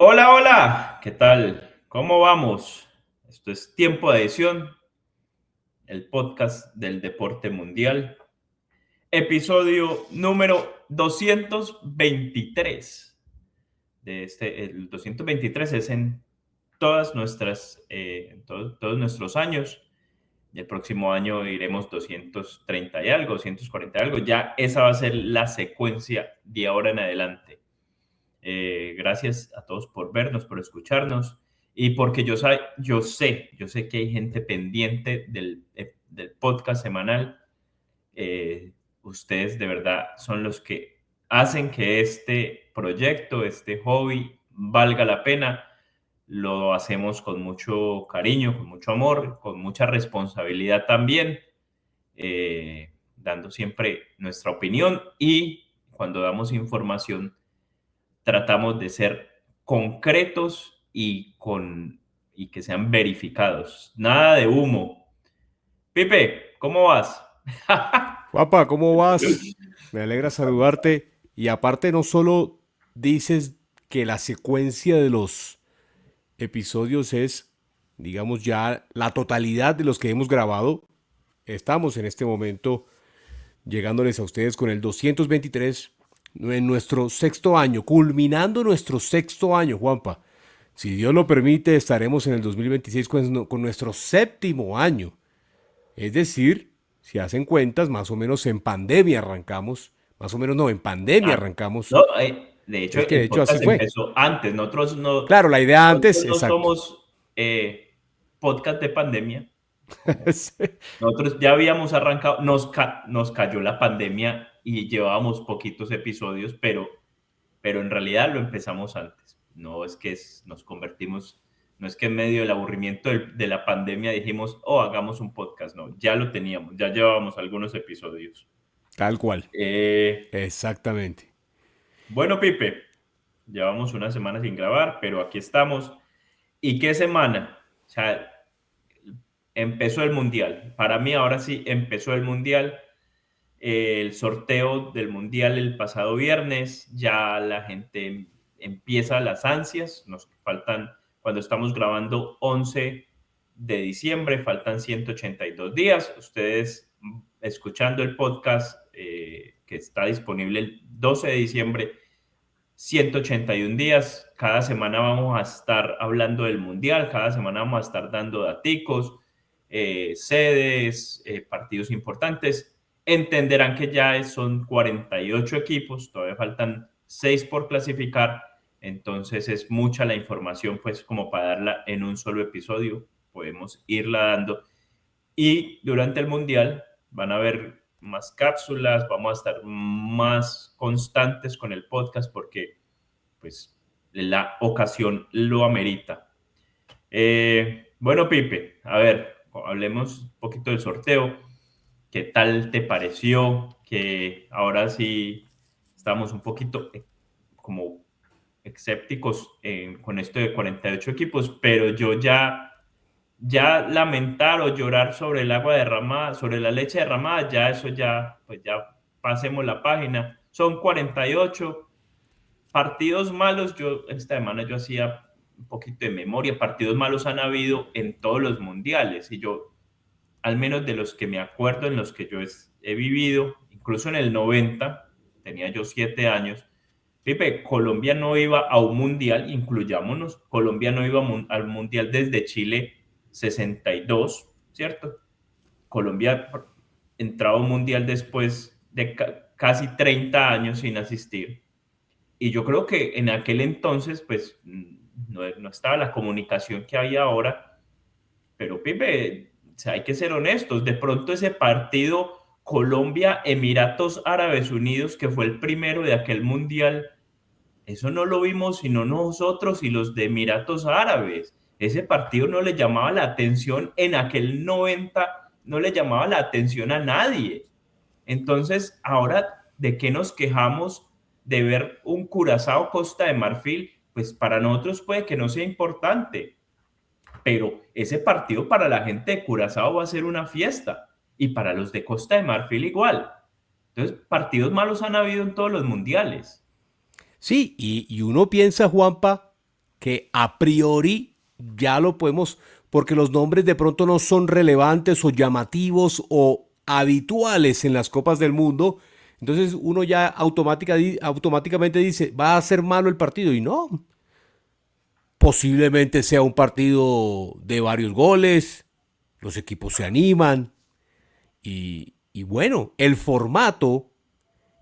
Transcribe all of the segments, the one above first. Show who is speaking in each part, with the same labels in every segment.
Speaker 1: Hola, hola, ¿qué tal? ¿Cómo vamos? Esto es Tiempo de Edición, el podcast del deporte mundial, episodio número 223. El 223 es en todos nuestros años. Y el próximo año iremos 230 y algo, 240 y algo. Ya esa va a ser la secuencia de ahora en adelante. Gracias a todos por vernos, por escucharnos y porque yo sé que hay gente pendiente del podcast semanal. Ustedes de verdad son los que hacen que este proyecto, este hobby valga la pena. Lo hacemos con mucho cariño, con mucho amor, con mucha responsabilidad también, dando siempre nuestra opinión y cuando damos información tratamos de ser concretos y que sean verificados. Nada de humo. Pipe, ¿cómo vas?
Speaker 2: Guapa, ¿cómo vas? Me alegra saludarte. Y aparte, no solo dices que la secuencia de los episodios es, digamos, ya la totalidad de los que hemos grabado. Estamos en este momento llegándoles a ustedes con el 223 en nuestro sexto año, culminando nuestro sexto año, Juanpa. Si Dios lo permite, estaremos en el 2026 con nuestro séptimo año. Es decir, si hacen cuentas, más o menos en pandemia arrancamos, más o menos no, en pandemia
Speaker 1: Ah,
Speaker 2: arrancamos.
Speaker 1: no, de hecho,
Speaker 2: Es que de
Speaker 1: el
Speaker 2: hecho así
Speaker 1: podcast
Speaker 2: fue.
Speaker 1: empezó antes.
Speaker 2: Claro, la idea
Speaker 1: Nosotros
Speaker 2: antes,
Speaker 1: no
Speaker 2: exacto.
Speaker 1: somos podcast de pandemia. Ojo.
Speaker 2: Sí.
Speaker 1: Nosotros ya habíamos arrancado, nos cayó la pandemia y llevábamos poquitos episodios, pero en realidad lo empezamos antes. No es que nos convertimos, no es que en medio del aburrimiento de la pandemia dijimos, oh, hagamos un podcast. No, ya lo teníamos, ya llevábamos algunos episodios.
Speaker 2: Tal cual.
Speaker 1: Eh,
Speaker 2: Exactamente.
Speaker 1: bueno, Pipe, llevamos una semana sin grabar, pero aquí estamos. ¿Y qué semana? O sea, empezó el Mundial. Para mí ahora sí empezó el Mundial. El sorteo del Mundial el pasado viernes, ya la gente empieza las ansias, nos faltan, cuando estamos grabando 11 de diciembre, faltan 182 días. Ustedes escuchando el podcast que está disponible el 12 de diciembre, 181 días. Cada semana vamos a estar hablando del Mundial, cada semana vamos a estar dando daticos, sedes, partidos importantes. Entenderán que ya son 48 equipos, todavía faltan 6 por clasificar, entonces es mucha la información pues como para darla en un solo episodio, podemos irla dando. Y durante el Mundial van a haber más cápsulas, vamos a estar más constantes con el podcast porque pues la ocasión lo amerita. Bueno, Pipe, a ver, hablemos un poquito del sorteo. ¿Qué tal te pareció? Que ahora sí estamos un poquito como escépticos con esto de 48 equipos, pero yo ya lamentar o llorar sobre el agua derramada, sobre la leche derramada, ya eso ya, pues ya pasemos la página. Son 48 partidos malos. Yo esta semana yo hacía un poquito de memoria. Partidos malos han habido en todos los mundiales y yo, al menos de los que me acuerdo, en los que yo he vivido, incluso en el 90, tenía yo 7 años. Pipe, Colombia no iba a un mundial, incluyámonos, Colombia no iba al mundial desde Chile 62, ¿cierto? Colombia entraba a un mundial después de casi 30 años sin asistir. Y yo creo que en aquel entonces, pues, no estaba la comunicación que hay ahora, pero Pipe, o sea, hay que ser honestos, de pronto ese partido Colombia-Emiratos Árabes Unidos, que fue el primero de aquel mundial, eso no lo vimos sino nosotros y los de Emiratos Árabes. Ese partido no le llamaba la atención en aquel 90, no le llamaba la atención a nadie. Entonces, ahora, ¿de qué nos quejamos de ver un Curazao Costa de Marfil? Pues para nosotros puede que no sea importante, pero ese partido para la gente de Curazao va a ser una fiesta y para los de Costa de Marfil igual. Entonces, partidos malos han habido en todos los mundiales.
Speaker 2: Sí, y uno piensa, Juanpa, que a priori ya lo podemos, porque los nombres de pronto no son relevantes o llamativos o habituales en las Copas del Mundo. Entonces uno ya automáticamente dice, va a ser malo el partido. Y no, posiblemente sea un partido de varios goles, los equipos se animan y bueno, el formato,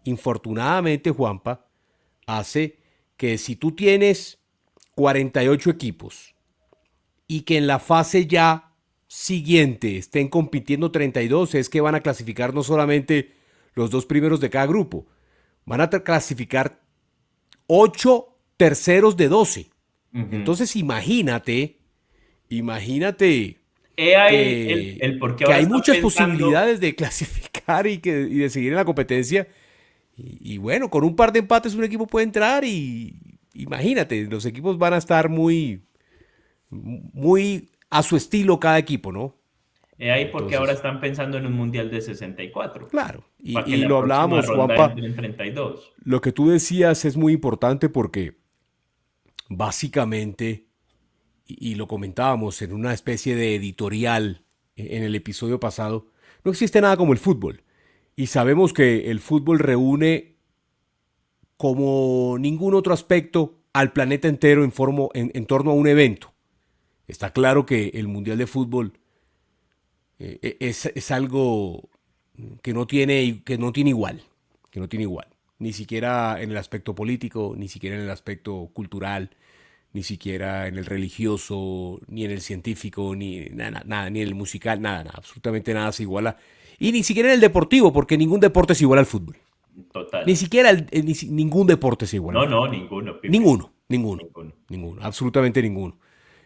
Speaker 2: infortunadamente, Juanpa, hace que si tú tienes 48 equipos y que en la fase ya siguiente estén compitiendo 32, es que van a clasificar no solamente los dos primeros de cada grupo, van a clasificar 8 terceros de 12.
Speaker 1: Ujú.
Speaker 2: Entonces imagínate
Speaker 1: He ahí
Speaker 2: que,
Speaker 1: el por qué
Speaker 2: que
Speaker 1: ahora
Speaker 2: hay
Speaker 1: están
Speaker 2: muchas
Speaker 1: pensando.
Speaker 2: posibilidades de clasificar y de seguir en la competencia. Y bueno, con un par de empates un equipo puede entrar y imagínate, los equipos van a estar muy a su estilo cada equipo, ¿no?
Speaker 1: He ahí por qué ahora
Speaker 2: Entonces,
Speaker 1: están pensando en un mundial de 64
Speaker 2: claro,
Speaker 1: para que en
Speaker 2: y
Speaker 1: la
Speaker 2: lo
Speaker 1: próxima
Speaker 2: hablábamos,
Speaker 1: ronda
Speaker 2: Juanpa,
Speaker 1: entren 32.
Speaker 2: lo que tú decías es muy importante porque básicamente, y lo comentábamos en una especie de editorial en el episodio pasado, no existe nada como el fútbol. Y sabemos que el fútbol reúne como ningún otro aspecto al planeta entero en torno a un evento. Está claro que el Mundial de Fútbol es algo que no tiene igual, que no tiene igual. Ni siquiera en el aspecto político, ni siquiera en el aspecto cultural, ni siquiera en el religioso, ni en el científico, ni nada, nada, ni en el musical, nada, nada, absolutamente nada se iguala. Y ni siquiera en el deportivo, porque ningún deporte es igual al fútbol. Ni
Speaker 1: Total.
Speaker 2: siquiera ningún deporte es igual al
Speaker 1: No, no,
Speaker 2: fútbol.
Speaker 1: ninguno, Pipe.
Speaker 2: Ninguno, ninguno,
Speaker 1: Ninguno.
Speaker 2: ninguno, absolutamente ninguno.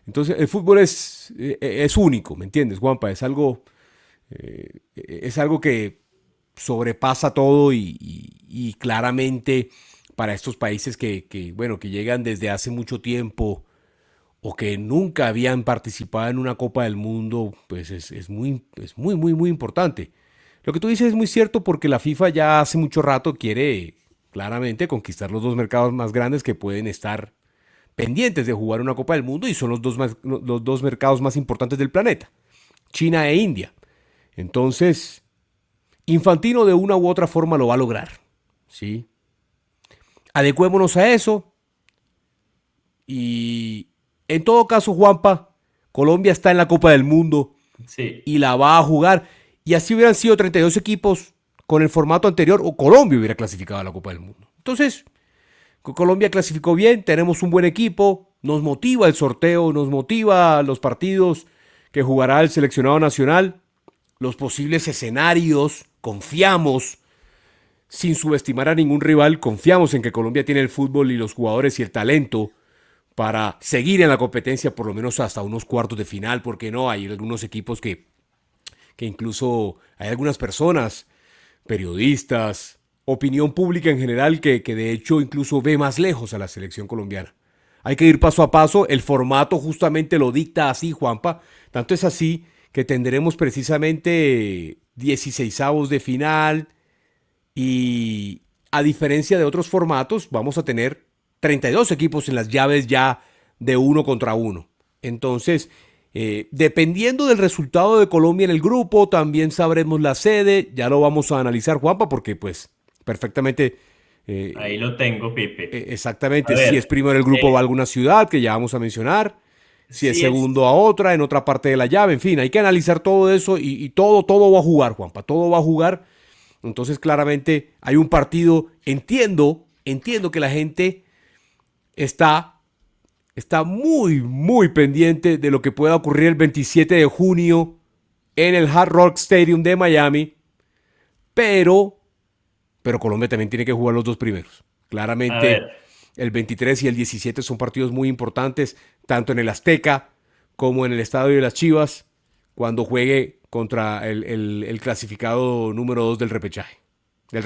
Speaker 2: Entonces, el fútbol es único, ¿me entiendes, Juanpa? Es algo que sobrepasa todo y claramente para estos países bueno, que llegan desde hace mucho tiempo o que nunca habían participado en una Copa del Mundo, pues muy importante. Lo que tú dices es muy cierto porque la FIFA ya hace mucho rato quiere claramente conquistar los dos mercados más grandes que pueden estar pendientes de jugar una Copa del Mundo y son los dos mercados más importantes del planeta, China e India. Entonces, Infantino de una u otra forma lo va a lograr. ¿Sí? Adecuémonos a eso y en todo caso, Juanpa, Colombia está en la Copa del Mundo
Speaker 1: Sí,
Speaker 2: y la va a jugar. Y así hubieran sido 32 equipos con el formato anterior o Colombia hubiera clasificado a la Copa del Mundo. Entonces, Colombia clasificó bien, tenemos un buen equipo, nos motiva el sorteo, nos motiva los partidos que jugará el seleccionado nacional, los posibles escenarios, confiamos, sin subestimar a ningún rival, confiamos en que Colombia tiene el fútbol y los jugadores y el talento para seguir en la competencia por lo menos hasta unos cuartos de final, porque no, hay algunos equipos que incluso hay algunas personas, periodistas, opinión pública en general, que de hecho incluso ve más lejos a la selección colombiana. Hay que ir paso a paso, el formato justamente lo dicta así, Juanpa, tanto es así que tendremos precisamente 16avos de final y a diferencia de otros formatos vamos a tener 32 equipos en las llaves ya de uno contra uno. Entonces, dependiendo del resultado de Colombia en el grupo, también sabremos la sede, ya lo vamos a analizar, Juanpa, porque pues perfectamente,
Speaker 1: ahí lo tengo, Pipe. A
Speaker 2: exactamente, si es
Speaker 1: ver,
Speaker 2: primero el grupo va a alguna ciudad, que ya vamos a mencionar, si es
Speaker 1: si es,
Speaker 2: segundo a otra, en otra parte de la llave, en fin, hay que analizar todo eso y todo va a jugar, Juanpa, todo va a jugar. Entonces, claramente hay un partido, entiendo que la gente está muy pendiente de lo que pueda ocurrir el 27 de junio en el Hard Rock Stadium de Miami, pero, pero Colombia también tiene que jugar los dos primeros.
Speaker 1: a
Speaker 2: Claramente
Speaker 1: ver,
Speaker 2: el 23 y el 17 son partidos muy importantes, tanto en el Azteca como en el Estadio de las Chivas, cuando juegue contra el clasificado número 2 del repechaje. De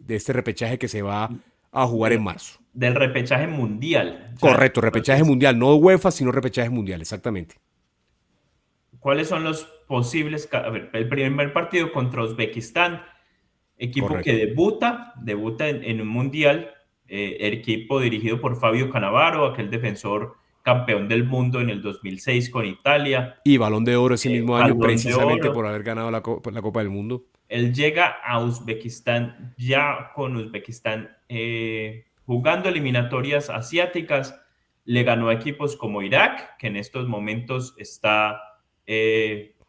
Speaker 2: este repechaje que se va a jugar en
Speaker 1: del,
Speaker 2: marzo.
Speaker 1: del repechaje mundial. O sea,
Speaker 2: Correcto, repechaje
Speaker 1: entonces,
Speaker 2: mundial, no UEFA, sino repechaje mundial, exactamente.
Speaker 1: ¿cuáles son los posibles? A ver, el primer partido contra Uzbekistán, equipo que
Speaker 2: Correcto.
Speaker 1: debuta en un mundial. equipo dirigido por Fabio Cannavaro, aquel defensor campeón del mundo en el 2006 con Italia,
Speaker 2: Y Balón de Oro ese mismo año,
Speaker 1: Balón de
Speaker 2: precisamente
Speaker 1: Oro.
Speaker 2: por haber ganado la Copa del Mundo.
Speaker 1: Él llega a Uzbekistán, ya con Uzbekistán jugando eliminatorias asiáticas, le ganó a equipos como Irak, que en estos momentos está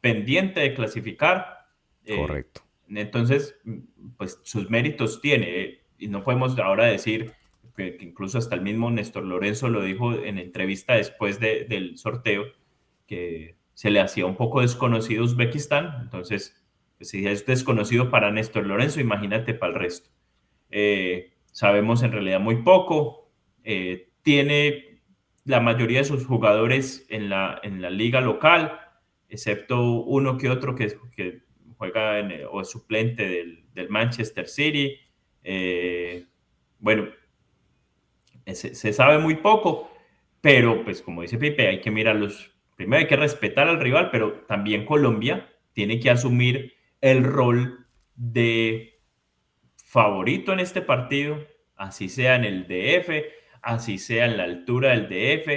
Speaker 1: pendiente de clasificar.
Speaker 2: Correcto.
Speaker 1: Entonces, pues sus méritos tiene, y no podemos ahora decir que incluso hasta el mismo Néstor Lorenzo lo dijo en entrevista después del sorteo, que se le hacía un poco desconocido Uzbekistán. Entonces, pues, si es desconocido para Néstor Lorenzo, imagínate para el resto. Sabemos en realidad muy poco. Tiene la mayoría de sus jugadores en la liga local, excepto uno que otro que juega o es suplente del Manchester City. Bueno, se sabe muy poco, pero pues como dice Pipe, hay que mirarlos. Primero hay que respetar al rival, pero también Colombia tiene que asumir el rol de favorito en este partido, así sea en el DF, así sea en la altura del DF,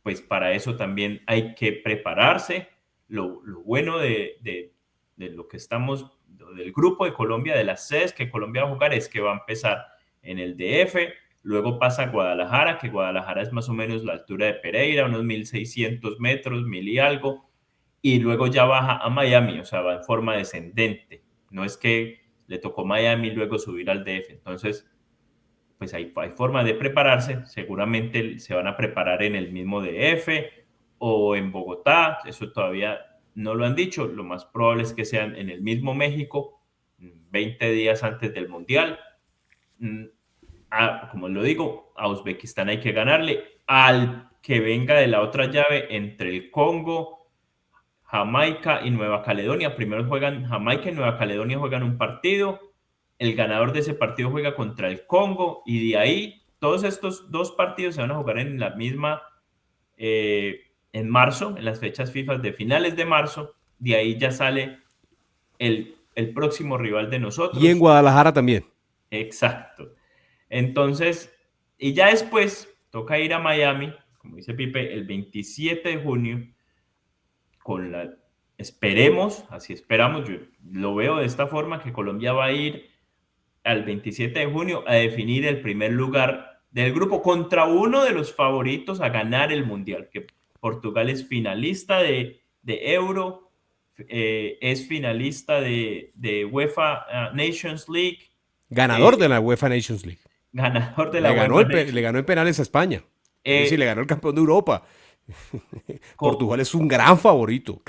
Speaker 1: pues para eso también hay que prepararse. Lo bueno de lo que estamos, del grupo de Colombia, de las sedes que Colombia va a jugar, es que va a empezar en el DF, luego pasa a Guadalajara, que Guadalajara es más o menos la altura de Pereira, unos 1.600 metros, 1.000 y algo, y luego ya baja a Miami, o sea, va en forma descendente. No es que le tocó Miami y luego subir al DF. Entonces, pues hay forma de prepararse. Seguramente se van a preparar en el mismo DF o en Bogotá. Eso todavía no lo han dicho. Lo más probable es que sean en el mismo México, 20 días antes del Mundial. Como lo digo, a Uzbekistán hay que ganarle. Al que venga de la otra llave entre el Congo, Jamaica y Nueva Caledonia. Primero juegan Jamaica y Nueva Caledonia juegan un partido. El ganador de ese partido juega contra el Congo y de ahí todos estos dos partidos se van a jugar en la misma, en marzo, en las fechas FIFA de finales de marzo. De ahí ya sale el próximo rival de
Speaker 2: Y en
Speaker 1: nosotros.
Speaker 2: Guadalajara también.
Speaker 1: Exacto. Entonces, y ya después toca ir a Miami, como dice Pipe, el 27 de junio con la, esperemos, así esperamos, yo lo veo de esta forma, que Colombia va a ir al 27 de junio a definir el primer lugar del grupo contra uno de los favoritos a ganar el Mundial, que Portugal es finalista de Euro, es finalista de UEFA Nations League,
Speaker 2: Ganador de la UEFA Nations League.
Speaker 1: ganador de la UEFA Nations
Speaker 2: Le ganó en penales a España. Es decir, le
Speaker 1: League.
Speaker 2: ganó el campeón de Europa. Portugal es un gran favorito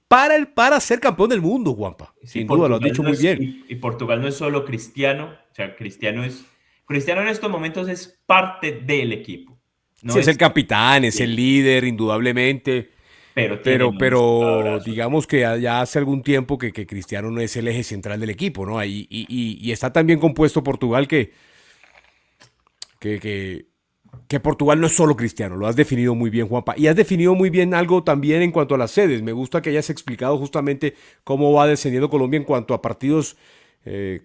Speaker 2: para ser campeón del mundo, Juanpa.
Speaker 1: Sí,
Speaker 2: Sin duda, lo has dicho muy bien.
Speaker 1: y Portugal no es solo Cristiano, o sea, Cristiano en estos momentos es parte del equipo,
Speaker 2: Sí,
Speaker 1: no
Speaker 2: es el
Speaker 1: es,
Speaker 2: capitán, es el líder, indudablemente.
Speaker 1: pero tiene muchos
Speaker 2: Pero
Speaker 1: jugadorazos.
Speaker 2: digamos que ya hace algún tiempo que Cristiano no es el eje central del equipo, ¿no? Y está tan bien compuesto Portugal que, que, que Portugal no es solo Cristiano, lo has definido muy bien, Juanpa. Y has definido muy bien algo también en cuanto a las sedes. Me gusta que hayas explicado justamente cómo va descendiendo Colombia en cuanto a partidos eh,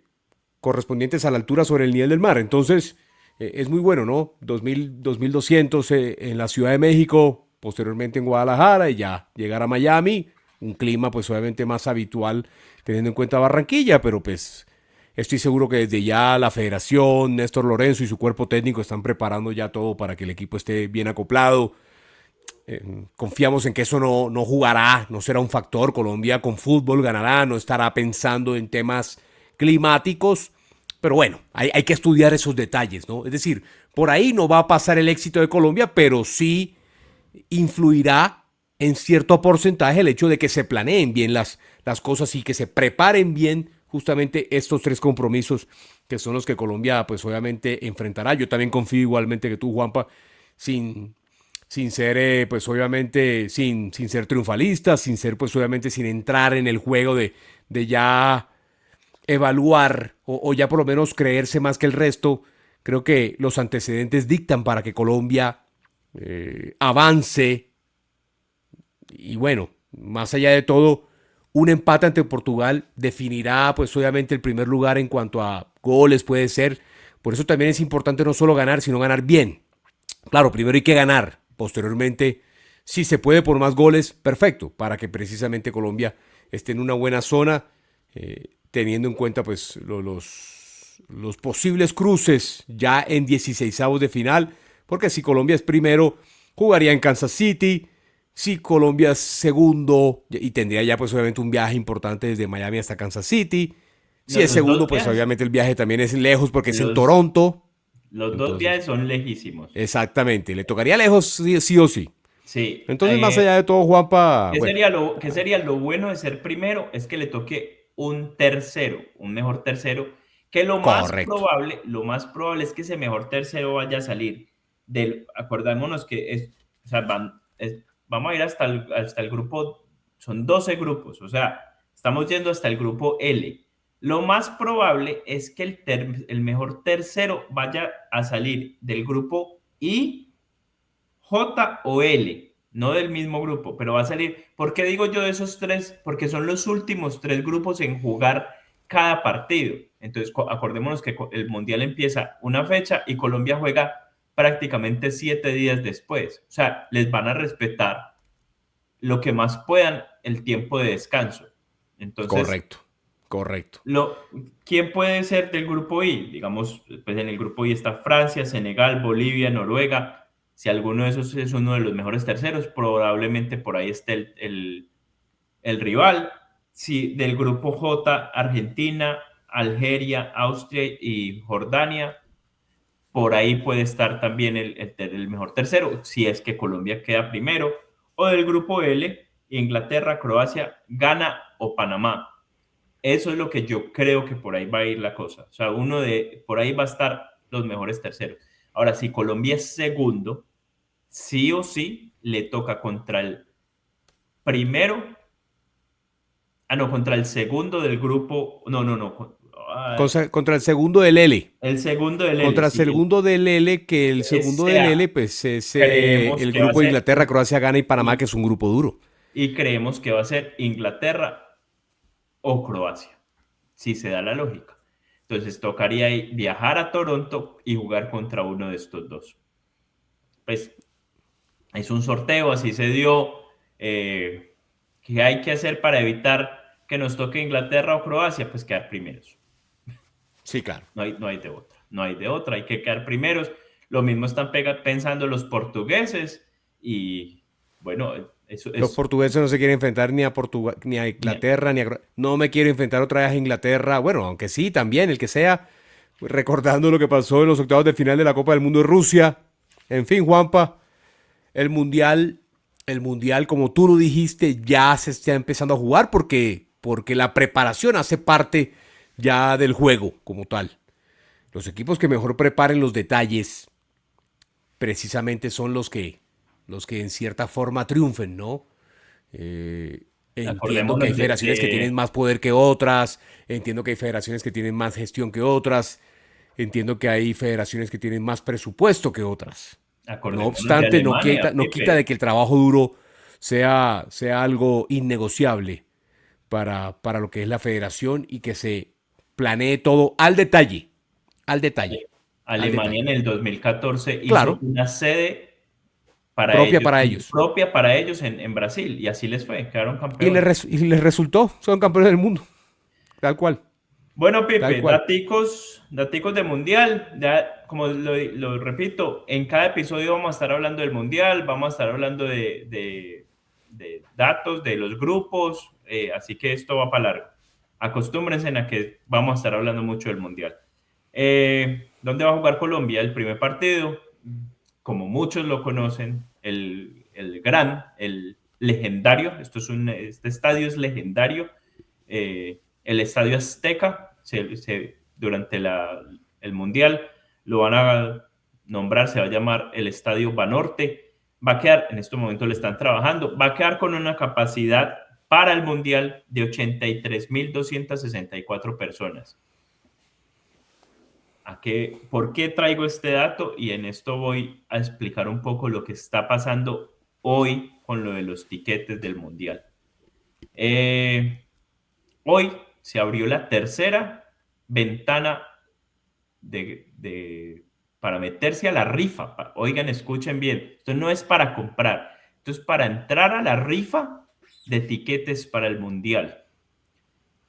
Speaker 2: correspondientes a la altura sobre el nivel del mar. Entonces, es muy bueno, ¿no? 2200 en la Ciudad de México, posteriormente en Guadalajara y ya llegar a Miami. Un clima pues obviamente más habitual teniendo en cuenta Barranquilla, pero pues estoy seguro que desde ya la federación, Néstor Lorenzo y su cuerpo técnico están preparando ya todo para que el equipo esté bien acoplado. Confiamos en que eso no jugará, no será un factor. Colombia con fútbol ganará, no estará pensando en temas climáticos. Pero bueno, hay que estudiar esos detalles, ¿no? Es decir, por ahí no va a pasar el éxito de Colombia, pero sí influirá en cierto porcentaje el hecho de que se planeen bien las cosas y que se preparen bien justamente estos tres compromisos que son los que Colombia pues obviamente enfrentará. Yo también confío igualmente que tú, Juanpa, sin, sin ser pues obviamente sin ser triunfalista, sin ser pues obviamente sin entrar en el juego de ya evaluar o ya por lo menos creerse más que el resto. Creo que los antecedentes dictan para que Colombia avance y bueno, más allá de todo, un empate ante Portugal definirá pues obviamente el primer lugar en cuanto a goles puede ser, Por eso también es importante no solo ganar, sino ganar bien. Claro, primero hay que ganar. Posteriormente, si se puede por más goles, perfecto, para que precisamente Colombia esté en una buena zona, teniendo en cuenta pues los posibles cruces ya en 16avos de final, porque si Colombia es primero, jugaría en Kansas City. Si Colombia es segundo, y tendría ya pues obviamente un viaje importante desde Miami hasta Kansas City. Si es
Speaker 1: Los
Speaker 2: segundo,
Speaker 1: dos
Speaker 2: pues
Speaker 1: viajes,
Speaker 2: obviamente el viaje también es lejos porque es en
Speaker 1: los,
Speaker 2: Toronto.
Speaker 1: los dos
Speaker 2: Entonces,
Speaker 1: viajes son lejísimos.
Speaker 2: exactamente, le tocaría lejos sí, sí o sí.
Speaker 1: Sí.
Speaker 2: Entonces, más allá de todo, Juanpa, bueno,
Speaker 1: Qué sería lo bueno de ser primero? Es que le toque un tercero, un mejor tercero, que
Speaker 2: correcto.
Speaker 1: lo más probable es que ese mejor tercero vaya a salir acordémonos que o sea, vamos a ir hasta el grupo, son 12 grupos, o sea, estamos yendo hasta el grupo L. Lo más probable es que el mejor tercero vaya a salir del grupo I, J o L, no del mismo grupo, pero va a salir. ¿Por qué digo yo de esos tres? Porque son los últimos tres grupos en jugar cada partido. Entonces, acordémonos que el Mundial empieza una fecha y Colombia juega prácticamente 7 días después. O sea, les van a respetar lo que más puedan el tiempo de descanso. Entonces,
Speaker 2: Correcto, correcto.
Speaker 1: lo, ¿quién puede ser del grupo I? Digamos, pues en el grupo I está Francia, Senegal, Bolivia, Noruega. Si alguno de esos es uno de los mejores terceros, probablemente por ahí esté el rival. Si del grupo J, Argentina, Algeria, Austria y Jordania, por ahí puede estar también el mejor tercero, si es que Colombia queda primero. O del grupo L, Inglaterra, Croacia, Ghana o Panamá. Eso es lo que yo creo que por ahí va a ir la cosa. O sea, por ahí va a estar los mejores terceros. Ahora, si Colombia es segundo, sí o sí le toca contra el primero, no, contra el segundo del grupo, no,
Speaker 2: Contra el segundo del L.
Speaker 1: el segundo del L,
Speaker 2: Contra el
Speaker 1: sí,
Speaker 2: segundo del L, que el segundo del
Speaker 1: sea,
Speaker 2: L, pues es
Speaker 1: creemos
Speaker 2: el
Speaker 1: que va a
Speaker 2: grupo de
Speaker 1: ser,
Speaker 2: Inglaterra, Croacia, Ghana y Panamá, que
Speaker 1: y,
Speaker 2: es un grupo duro.
Speaker 1: y creemos que va a ser Inglaterra o Croacia, si se da la lógica. Entonces tocaría viajar a Toronto y jugar contra uno de estos dos. Pues es un sorteo, así se dio. ¿Qué hay que hacer para evitar que nos toque Inglaterra o Croacia? Pues quedar primeros.
Speaker 2: Sí, claro.
Speaker 1: No hay de otra. No hay de otra. Hay que quedar primeros. Lo mismo están pensando los portugueses. Y bueno, eso
Speaker 2: Los
Speaker 1: es.
Speaker 2: portugueses no se quieren enfrentar ni a ni a Inglaterra, ni a... No me quiero enfrentar otra vez a Inglaterra. Bueno, aunque sí, también, el que sea. Recordando lo que pasó en los octavos de final de la Copa del Mundo de Rusia. En fin, Juanpa, el Mundial, el Mundial, como tú lo dijiste, ya se está empezando a jugar porque la preparación hace parte ya del juego como tal. Los equipos que mejor preparen los detalles precisamente son los que en cierta forma triunfen, ¿no? Entiendo que
Speaker 1: Acordémonos
Speaker 2: hay federaciones que tienen más poder que otras, entiendo que hay federaciones que tienen más gestión que otras, entiendo que hay federaciones que tienen más presupuesto que otras. No
Speaker 1: acordémonos de
Speaker 2: obstante,
Speaker 1: Alemania,
Speaker 2: no quita de
Speaker 1: Pipe.
Speaker 2: que el trabajo duro sea algo innegociable para lo que es la federación y que se planee todo al detalle, al
Speaker 1: Alemania
Speaker 2: detalle.
Speaker 1: en el 2014 hizo
Speaker 2: Claro,
Speaker 1: una sede para
Speaker 2: propia
Speaker 1: ellos,
Speaker 2: para ellos.
Speaker 1: propia para ellos en Brasil, y así les fue, quedaron
Speaker 2: Y
Speaker 1: campeones.
Speaker 2: y les resultó, son campeones del mundo, tal cual,
Speaker 1: Bueno,
Speaker 2: tal
Speaker 1: Pipe,
Speaker 2: cual.
Speaker 1: daticos de mundial, ya como lo repito, en cada episodio vamos a estar hablando del mundial, vamos a estar hablando de datos, de los grupos, así que esto va para largo. Acostúmbrense a que vamos a estar hablando mucho del mundial. ¿Dónde va a jugar Colombia? El primer partido, como muchos lo conocen, el legendario, este estadio es legendario, el Estadio Azteca, durante el Mundial lo van a nombrar, se va a llamar el Estadio Banorte. Va a quedar, en este momento le están trabajando, va a quedar con una capacidad para el Mundial de 83.264 personas. ¿Por qué traigo este dato? Y en esto voy a explicar un poco lo que está pasando hoy con lo de los tiquetes del Mundial. Hoy se abrió la tercera ventana para meterse a la rifa. Oigan, escuchen bien, esto no es para comprar, esto es para entrar a la rifa de tiquetes para el Mundial.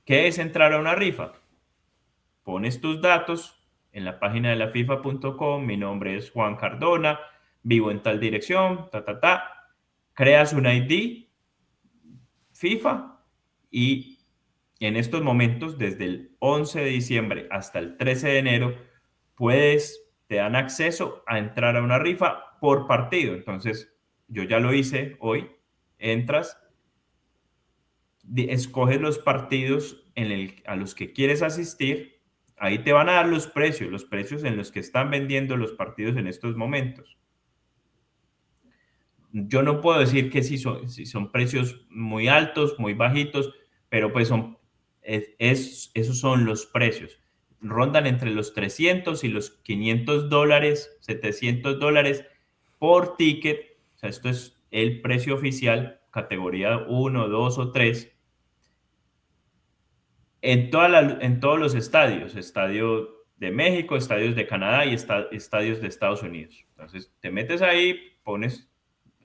Speaker 1: ¿Qué es entrar a una rifa? Pones tus datos en la página de la FIFA.com, mi nombre es Juan Cardona, vivo en tal dirección, creas un ID FIFA y en estos momentos, desde el 11 de diciembre hasta el 13 de enero, te dan acceso a entrar a una rifa por partido. Entonces, yo ya lo hice hoy, entras, escoges los partidos a los que quieres asistir, ahí te van a dar los precios en los que están vendiendo los partidos en estos momentos. Yo no puedo decir que si son precios muy altos, muy bajitos, pero pues esos son los precios. Rondan entre los 300 y los $500, $700 por ticket. O sea, esto es el precio oficial, categoría 1, 2 o 3, en todos los estadios, estadio de México, estadios de Canadá y estadios de Estados Unidos. Entonces, te metes ahí, pones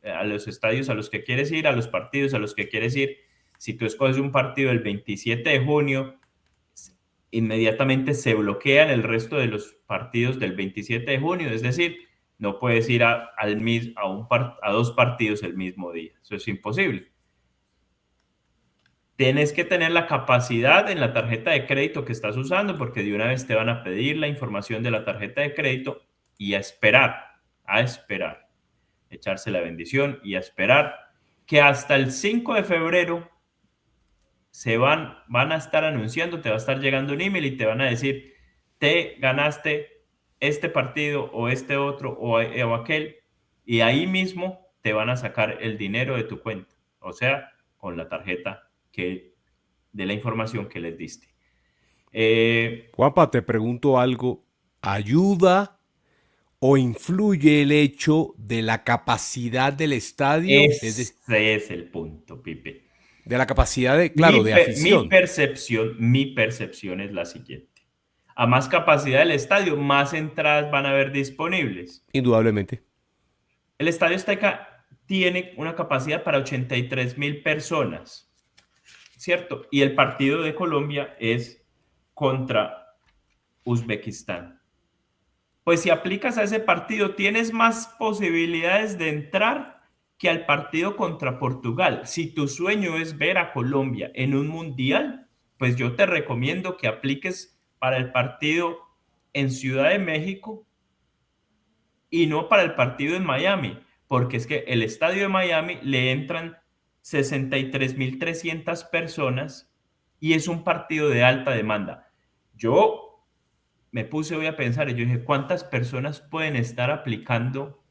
Speaker 1: a los estadios a los que quieres ir, a los partidos a los que quieres ir. Si tú escoges un partido el 27 de junio, inmediatamente se bloquean el resto de los partidos del 27 de junio, es decir, no puedes ir a dos partidos el mismo día, eso es imposible. Tienes que tener la capacidad en la tarjeta de crédito que estás usando, porque de una vez te van a pedir la información de la tarjeta de crédito y a esperar, echarse la bendición y a esperar que hasta el 5 de febrero van a estar anunciando, te va a estar llegando un email y te van a decir, te ganaste este partido o este otro o aquel, y ahí mismo te van a sacar el dinero de tu cuenta, o sea, con la tarjeta de la información que les diste.
Speaker 2: Juanpa, te pregunto algo. ¿Ayuda o influye el hecho de la capacidad del estadio?
Speaker 1: Ese es el punto, Pipe.
Speaker 2: De la capacidad de, claro, de afición.
Speaker 1: Mi percepción es la siguiente. A más capacidad del estadio, más entradas van a haber disponibles.
Speaker 2: Indudablemente.
Speaker 1: El Estadio Azteca tiene una capacidad para 83,000 personas, ¿cierto? Y el partido de Colombia es contra Uzbekistán. Pues si aplicas a ese partido, tienes más posibilidades de entrar que al partido contra Portugal. Si tu sueño es ver a Colombia en un mundial, pues yo te recomiendo que apliques para el partido en Ciudad de México y no para el partido en Miami, porque es que el estadio de Miami le entran 63,300 personas y es un partido de alta demanda. Yo me puse hoy a pensar y yo dije, ¿cuántas personas pueden estar aplicando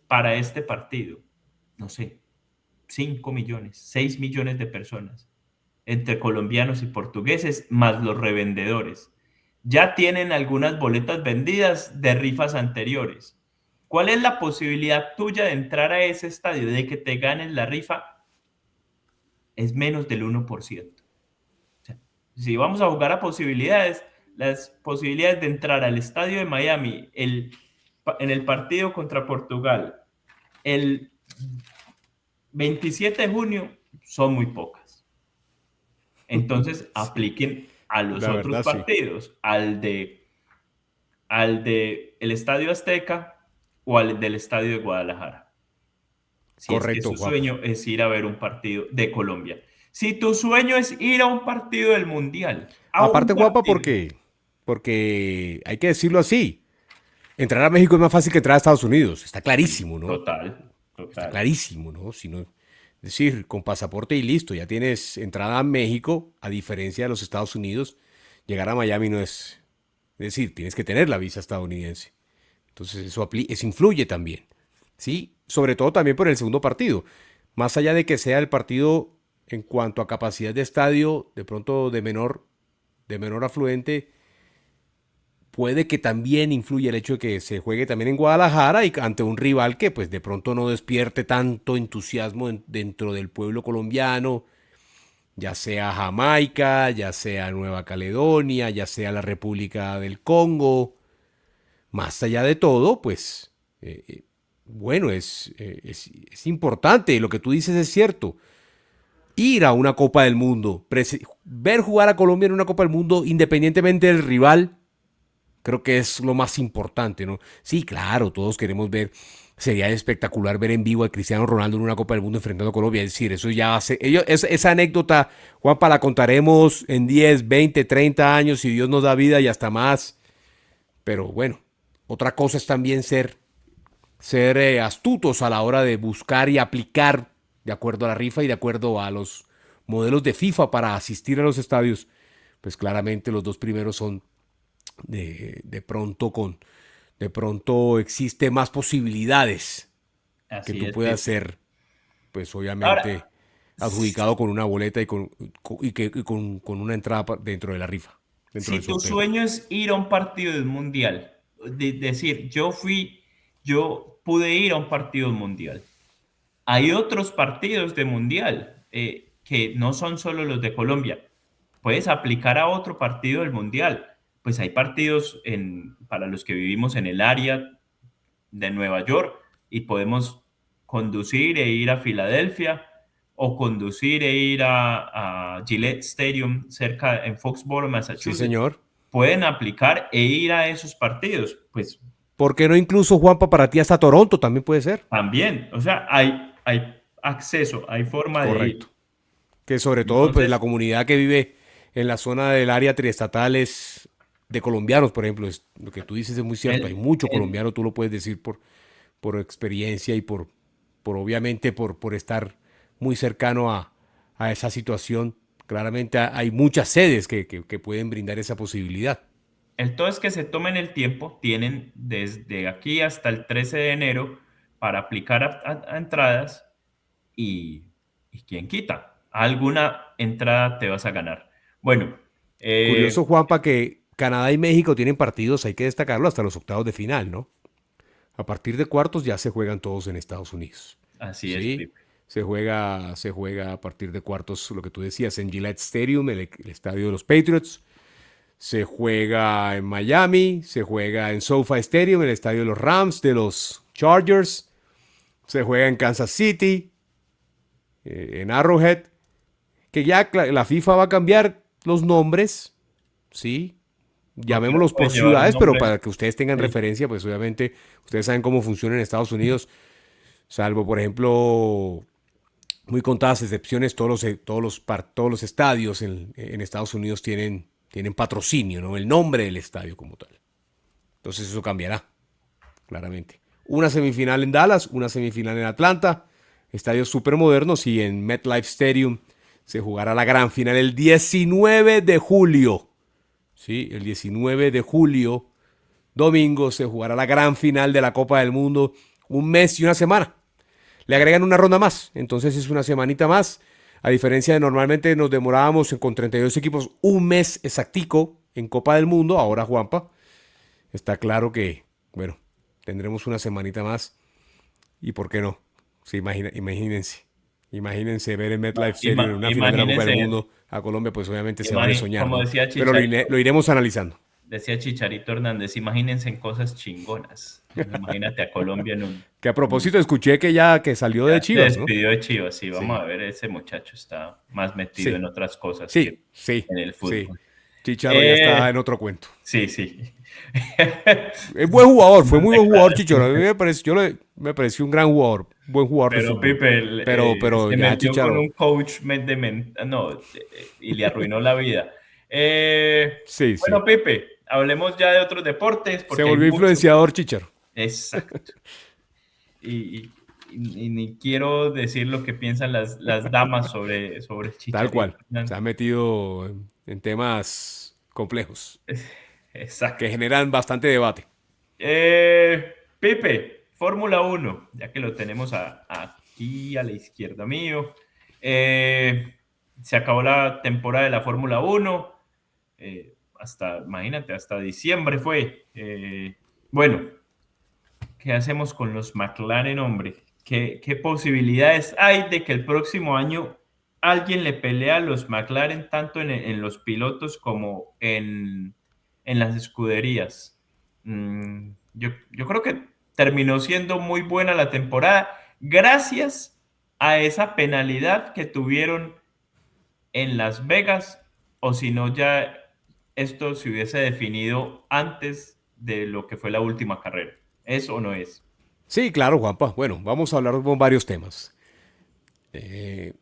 Speaker 1: para este partido? No sé, 5 millones, 6 millones de personas, entre colombianos y portugueses, más los revendedores. Ya tienen algunas boletas vendidas de rifas anteriores. ¿Cuál es la posibilidad tuya de entrar a ese estadio, de que te ganes la rifa? Es menos del 1%. O sea, si vamos a jugar a posibilidades, las posibilidades de entrar al estadio de Miami en el partido contra Portugal el 27 de junio son muy pocas. Entonces apliquen a los otros partidos, sí, al de el Estadio Azteca o al del Estadio de Guadalajara. Si
Speaker 2: correcto,
Speaker 1: es que su sueño es ir a ver un partido de Colombia. Si tu sueño es ir a un partido del Mundial.
Speaker 2: Aparte, Guapa, porque hay que decirlo así. Entrar a México es más fácil que entrar a Estados Unidos. Está clarísimo, ¿no?
Speaker 1: Total.
Speaker 2: Está clarísimo, ¿no? Si no, es decir, con pasaporte y listo, ya tienes entrada a México, a diferencia de los Estados Unidos, llegar a Miami no es... Es decir, tienes que tener la visa estadounidense. Entonces eso influye también, ¿sí? Sobre todo también por el segundo partido. Más allá de que sea el partido en cuanto a capacidad de estadio, de pronto de menor afluente, puede que también influya el hecho de que se juegue también en Guadalajara y ante un rival que pues de pronto no despierte tanto entusiasmo dentro del pueblo colombiano, ya sea Jamaica, ya sea Nueva Caledonia, ya sea la República del Congo. más allá de todo, pues, bueno, es importante, lo que tú dices es cierto. Ir a una Copa del Mundo, ver jugar a Colombia en una Copa del Mundo, independientemente del rival, creo que es lo más importante, ¿no? Sí, claro, todos queremos ver, sería espectacular ver en vivo a Cristiano Ronaldo en una Copa del Mundo enfrentando a Colombia. Es decir, eso ya hace, esa anécdota, Juanpa, la contaremos en 10, 20, 30 años, si Dios nos da vida y hasta más. Pero bueno, otra cosa es también ser astutos a la hora de buscar y aplicar de acuerdo a la rifa y de acuerdo a los modelos de FIFA para asistir a los estadios. Pues claramente los dos primeros son de pronto existe más posibilidades que
Speaker 1: Así
Speaker 2: tú
Speaker 1: es,
Speaker 2: puedas
Speaker 1: Pipe.
Speaker 2: ser, pues obviamente
Speaker 1: Ahora,
Speaker 2: adjudicado con una boleta con una entrada dentro de la rifa, dentro
Speaker 1: si
Speaker 2: del
Speaker 1: tu
Speaker 2: sorteo.
Speaker 1: sueño es ir a un partido del mundial, decir, yo pude ir a un partido del mundial. Hay otros partidos de mundial que no son solo los de Colombia. Puedes aplicar a otro partido del mundial. Pues hay partidos para los que vivimos en el área de Nueva York y podemos conducir e ir a Filadelfia o conducir e ir a Gillette Stadium cerca en Foxborough,
Speaker 2: Sí,
Speaker 1: Massachusetts.
Speaker 2: señor.
Speaker 1: Pueden aplicar e ir a esos partidos. Pues
Speaker 2: ¿Por qué no incluso, Juanpa, para ti hasta Toronto también puede ser?
Speaker 1: también, o sea, hay acceso, hay forma de
Speaker 2: Correcto.
Speaker 1: ir.
Speaker 2: Que sobre todo, pues la
Speaker 1: Entonces,
Speaker 2: comunidad que vive en la zona del área triestatal es de colombianos, por ejemplo, lo que tú dices es muy cierto. Hay
Speaker 1: el,
Speaker 2: mucho
Speaker 1: el,
Speaker 2: colombiano, tú lo puedes decir por experiencia y por obviamente por estar muy cercano a esa situación. Claramente hay muchas sedes que pueden brindar esa posibilidad.
Speaker 1: el todo es que se tomen el tiempo, tienen desde aquí hasta el 13 de enero para aplicar a entradas y, y quién quita, alguna entrada te vas a ganar. Bueno,
Speaker 2: Curioso, Juanpa, que Canadá y México tienen partidos, hay que destacarlo, hasta los octavos de final, ¿no? A partir de cuartos ya se juegan todos en Estados Unidos.
Speaker 1: así es,
Speaker 2: ¿Sí?
Speaker 1: Pipe.
Speaker 2: Se juega a partir de cuartos, lo que tú decías, en Gillette Stadium, el estadio de los Patriots. Se juega en Miami, se juega en SoFi Stadium, el estadio de los Rams, de los Chargers. Se juega en Kansas City, en Arrowhead. Que ya la FIFA va a cambiar los nombres, ¿sí?
Speaker 1: Porque no
Speaker 2: Llamémoslos por
Speaker 1: pueden llevar un
Speaker 2: ciudades, pero
Speaker 1: nombre.
Speaker 2: para que ustedes tengan
Speaker 1: Sí.
Speaker 2: referencia, pues obviamente ustedes saben cómo funciona en Estados Unidos, salvo por ejemplo muy contadas excepciones, todos los estadios en Estados Unidos tienen patrocinio, ¿no? El nombre del estadio como tal. Entonces eso cambiará, claramente. Una semifinal en Dallas, una semifinal en Atlanta, estadios súper modernos y en MetLife Stadium se jugará la gran final el 19 de julio. Sí, el 19 de julio, domingo, se jugará la gran final de la Copa del Mundo, un mes y una semana. Le agregan una ronda más, entonces es una semanita más. A diferencia de normalmente nos demorábamos con 32 equipos un mes exactico en Copa del Mundo, ahora Juanpa, está claro que, bueno, tendremos una semanita más y por qué no. Sí, imagínense ver en MetLife Stadium en una final de la Copa del
Speaker 1: Imagínense,
Speaker 2: Mundo a Colombia, pues obviamente se vale soñar,
Speaker 1: como
Speaker 2: ¿no?
Speaker 1: decía
Speaker 2: Pero lo
Speaker 1: Chicharito,
Speaker 2: iremos analizando.
Speaker 1: decía Chicharito Hernández, imagínense en cosas chingonas. Imagínate a Colombia
Speaker 2: Que a
Speaker 1: en-
Speaker 2: propósito escuché que salió de
Speaker 1: ya se
Speaker 2: Chivas, ¿no?
Speaker 1: despidió de Chivas. Sí, vamos
Speaker 2: Sí,
Speaker 1: a ver, ese muchacho está más metido en
Speaker 2: sí,
Speaker 1: otras cosas que
Speaker 2: sí, sí,
Speaker 1: en el
Speaker 2: sí.
Speaker 1: fútbol.
Speaker 2: Chicharo ya está
Speaker 1: Eh,
Speaker 2: en otro cuento.
Speaker 1: sí, sí.
Speaker 2: Es buen jugador, fue
Speaker 1: Unas
Speaker 2: muy buen jugador Chicharo. A mí
Speaker 1: declaraciones.
Speaker 2: me pareció un gran jugador, buen jugador de
Speaker 1: Pero
Speaker 2: fútbol.
Speaker 1: Pipe
Speaker 2: Pero
Speaker 1: se
Speaker 2: ya
Speaker 1: metió con
Speaker 2: Chicharo,
Speaker 1: un coach no, y le arruinó la vida.
Speaker 2: sí,
Speaker 1: Bueno,
Speaker 2: sí.
Speaker 1: Pipe, hablemos ya de otros deportes
Speaker 2: Se
Speaker 1: porque hay
Speaker 2: volvió
Speaker 1: mucho.
Speaker 2: influenciador Chicharo.
Speaker 1: Exacto. Y ni quiero decir lo que piensan las damas sobre el
Speaker 2: Tal
Speaker 1: Chicharito
Speaker 2: cual. Se ha
Speaker 1: Hernández.
Speaker 2: metido en temas complejos que
Speaker 1: Exacto.
Speaker 2: generan bastante debate.
Speaker 1: Pipe, Fórmula Uno, ya que lo tenemos aquí a la izquierda mío. Se acabó la temporada de la Fórmula Uno. Imagínate, hasta diciembre fue. Bueno, ¿qué hacemos con los McLaren, hombre? ¿Qué posibilidades hay de que el próximo año alguien le pelea a los McLaren tanto en los pilotos como en las escuderías? yo creo que terminó siendo muy buena la temporada gracias a esa penalidad que tuvieron en Las Vegas, o si no ya esto se hubiese definido antes de lo que fue la última carrera. ¿Es o no es?
Speaker 2: Sí, claro, Juanpa. Bueno, vamos a hablar de varios temas. Eh,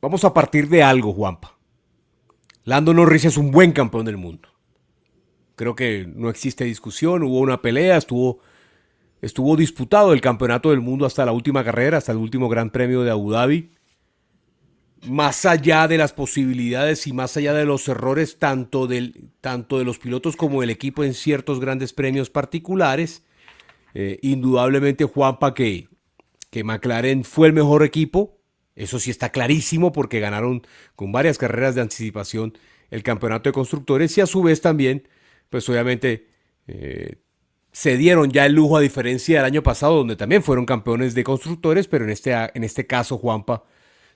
Speaker 2: Vamos a partir de algo, Juanpa. Lando Norris es un buen campeón del mundo. Creo que no existe discusión, hubo una pelea, estuvo disputado el campeonato del mundo hasta la última carrera, hasta el último Gran Premio de Abu Dhabi. Más allá de las posibilidades y más allá de los errores tanto de los pilotos como del equipo en ciertos grandes premios particulares, indudablemente Juanpa que McLaren fue el mejor equipo. Eso sí está clarísimo porque ganaron con varias carreras de anticipación el campeonato de constructores y a su vez también, pues obviamente se dieron ya el lujo a diferencia del año pasado donde también fueron campeones de constructores, pero en este caso Juanpa,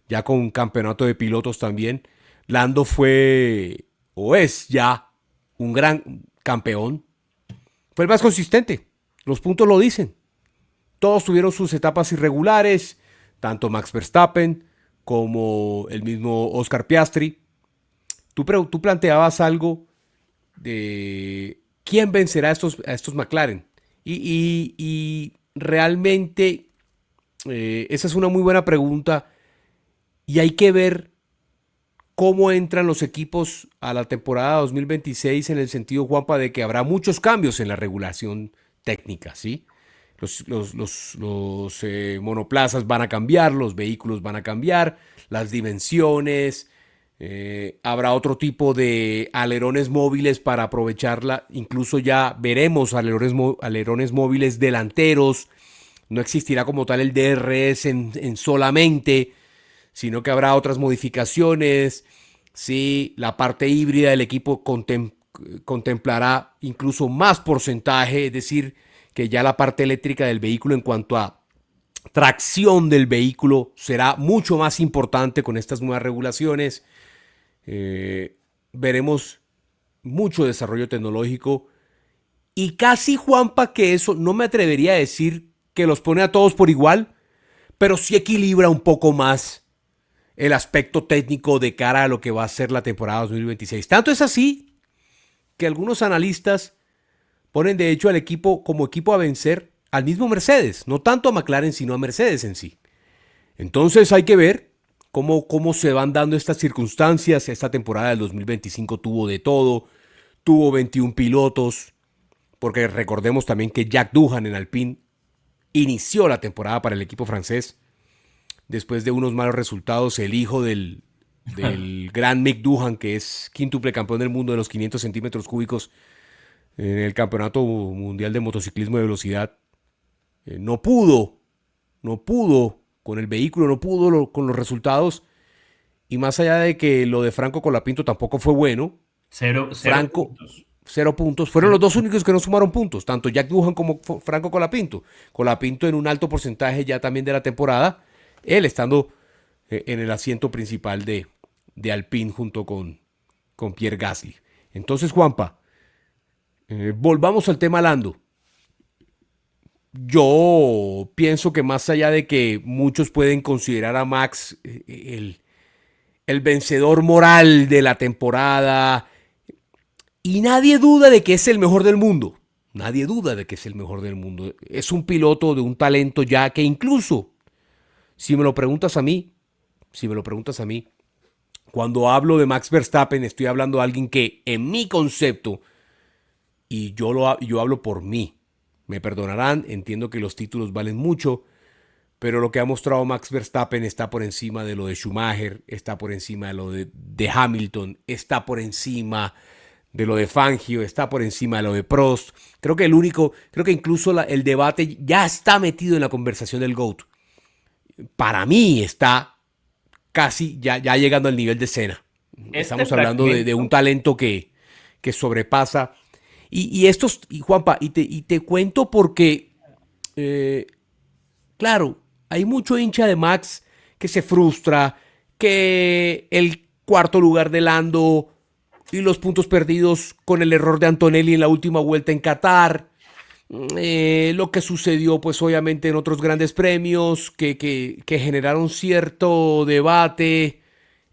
Speaker 2: ya con un campeonato de pilotos también, Lando fue o es ya un gran campeón, fue el más consistente, los puntos lo dicen. Todos tuvieron sus etapas irregulares, tanto Max Verstappen como el mismo Oscar Piastri. Tú planteabas algo de quién vencerá a estos McLaren. Y realmente esa es una muy buena pregunta y hay que ver cómo entran los equipos a la temporada 2026 en el sentido, Juanpa, de que habrá muchos cambios en la regulación técnica, ¿sí? Los monoplazas van a cambiar, los vehículos van a cambiar, las dimensiones, habrá otro tipo de alerones móviles para aprovecharla, incluso ya veremos alerones móviles delanteros, no existirá como tal el DRS en solamente, sino que habrá otras modificaciones, sí, la parte híbrida del equipo contemplará incluso más porcentaje, es decir, que ya la parte eléctrica del vehículo en cuanto a tracción del vehículo será mucho más importante con estas nuevas regulaciones. Veremos mucho desarrollo tecnológico y casi, Juanpa, que eso no me atrevería a decir que los pone a todos por igual, pero sí equilibra un poco más el aspecto técnico de cara a lo que va a ser la temporada 2026. Tanto es así que algunos analistas ponen de hecho al equipo como equipo a vencer al mismo Mercedes, no tanto a McLaren sino a Mercedes en sí. Entonces hay que ver cómo se van dando estas circunstancias. Esta temporada del 2025 tuvo de todo, tuvo 21 pilotos, porque recordemos también que Jack Doohan en Alpine inició la temporada para el equipo francés después de unos malos resultados. El hijo del gran Mick Doohan, que es quíntuple campeón del mundo de los 500 centímetros cúbicos en el Campeonato Mundial de Motociclismo de Velocidad, no pudo con el vehículo, no pudo con los resultados. Y más allá de que lo de Franco Colapinto tampoco fue bueno,
Speaker 1: Cero
Speaker 2: Franco,
Speaker 1: puntos.
Speaker 2: 0 puntos. Fueron
Speaker 1: Cero
Speaker 2: los dos
Speaker 1: puntos.
Speaker 2: únicos que no sumaron puntos, tanto Jack Doohan como Franco Colapinto. Colapinto en un alto porcentaje ya también de la temporada, él estando en el asiento principal de Alpine junto con Pierre Gasly. Entonces, Juanpa, volvamos al tema Lando. Yo pienso que más allá de que muchos pueden considerar a Max el vencedor moral de la temporada, y nadie duda de que es el mejor del mundo. Nadie duda de que es el mejor del mundo. Es un piloto de un talento ya que incluso, si me lo preguntas a mí, cuando hablo de Max Verstappen, estoy hablando de alguien que en mi concepto, y yo hablo por mí, me perdonarán, entiendo que los títulos valen mucho, pero lo que ha mostrado Max Verstappen está por encima de lo de Schumacher, está por encima de lo de Hamilton, está por encima de lo de Fangio, está por encima de lo de Prost. Creo que incluso el debate ya está metido en la conversación del GOAT. Para mí está casi ya llegando al nivel de Senna.
Speaker 1: Este
Speaker 2: Estamos hablando de un
Speaker 1: fragmento,
Speaker 2: talento que sobrepasa. Y Juanpa, y te cuento porque, eh, claro, hay mucho hincha de Max que se frustra, que el cuarto lugar de Lando y los puntos perdidos con el error de Antonelli en la última vuelta en Qatar, Lo que sucedió pues obviamente en otros grandes premios que generaron cierto debate,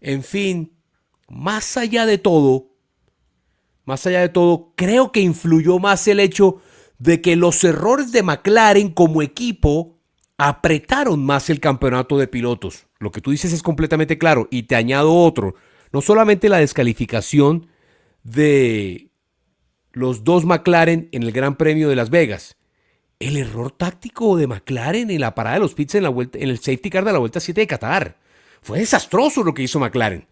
Speaker 2: en fin, más allá de todo, más allá de todo, creo que influyó más el hecho de que los errores de McLaren como equipo apretaron más el campeonato de pilotos. Lo que tú dices es completamente claro. Y te añado otro. No solamente la descalificación de los dos McLaren en el Gran Premio de Las Vegas. El error táctico de McLaren en la parada de los pits en el safety car de la vuelta 7 de Qatar. Fue desastroso lo que hizo McLaren.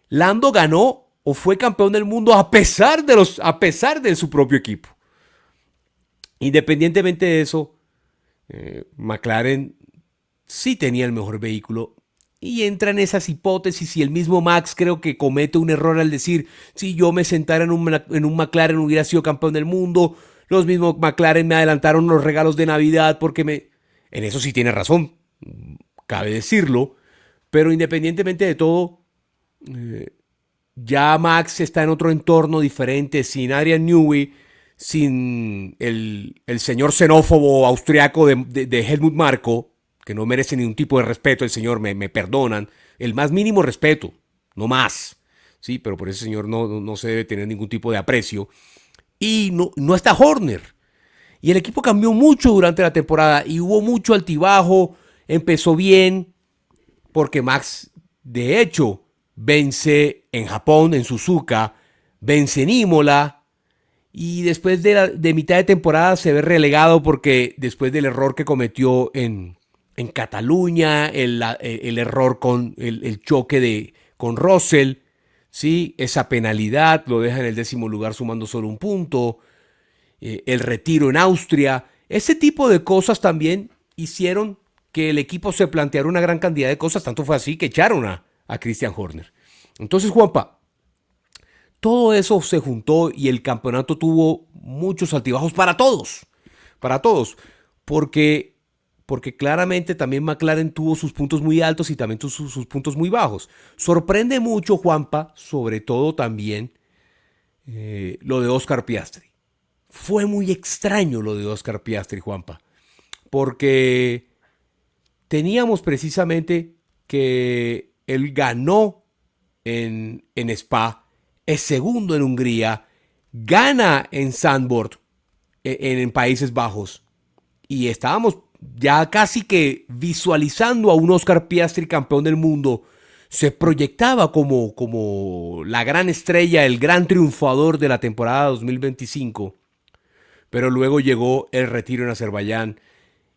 Speaker 2: Lando ganó o fue campeón del mundo a pesar de su propio equipo. Independientemente de eso, McLaren sí tenía el mejor vehículo y entra en esas hipótesis y el mismo Max creo que comete un error al decir si yo me sentara en un McLaren hubiera sido campeón del mundo. Los mismos McLaren me adelantaron los regalos de Navidad porque me... En eso sí tiene razón, cabe decirlo, pero independientemente de todo, ya Max está en otro entorno diferente, sin Adrian Newey, sin el señor xenófobo austriaco de Helmut Marko, que no merece ningún tipo de respeto, el señor, me perdonan, el más mínimo respeto, no más, sí, pero por ese señor no se debe tener ningún tipo de aprecio. Y no está Horner. Y el equipo cambió mucho durante la temporada y hubo mucho altibajo, empezó bien, porque Max, de hecho, vence en Japón, en Suzuka, vence en Imola, y después de mitad de temporada se ve relegado porque después del error que cometió en Cataluña, el error con el choque con Russell, ¿sí? Esa penalidad lo deja en el 10º lugar sumando solo un punto, el retiro en Austria, ese tipo de cosas también hicieron que el equipo se planteara una gran cantidad de cosas, tanto fue así que echaron a Christian Horner. Entonces, Juanpa, todo eso se juntó y el campeonato tuvo muchos altibajos para todos, porque, porque claramente también McLaren tuvo sus puntos muy altos y también sus puntos muy bajos. Sorprende mucho, Juanpa, sobre todo también lo de Oscar Piastri. Fue muy extraño lo de Oscar Piastri, Juanpa, porque teníamos precisamente que él ganó en Spa, es segundo en Hungría, gana en Zandvoort, en Países Bajos, y estábamos ya casi que visualizando a un Oscar Piastri campeón del mundo. Se proyectaba como la gran estrella, el gran triunfador de la temporada 2025, pero luego llegó el retiro en Azerbaiyán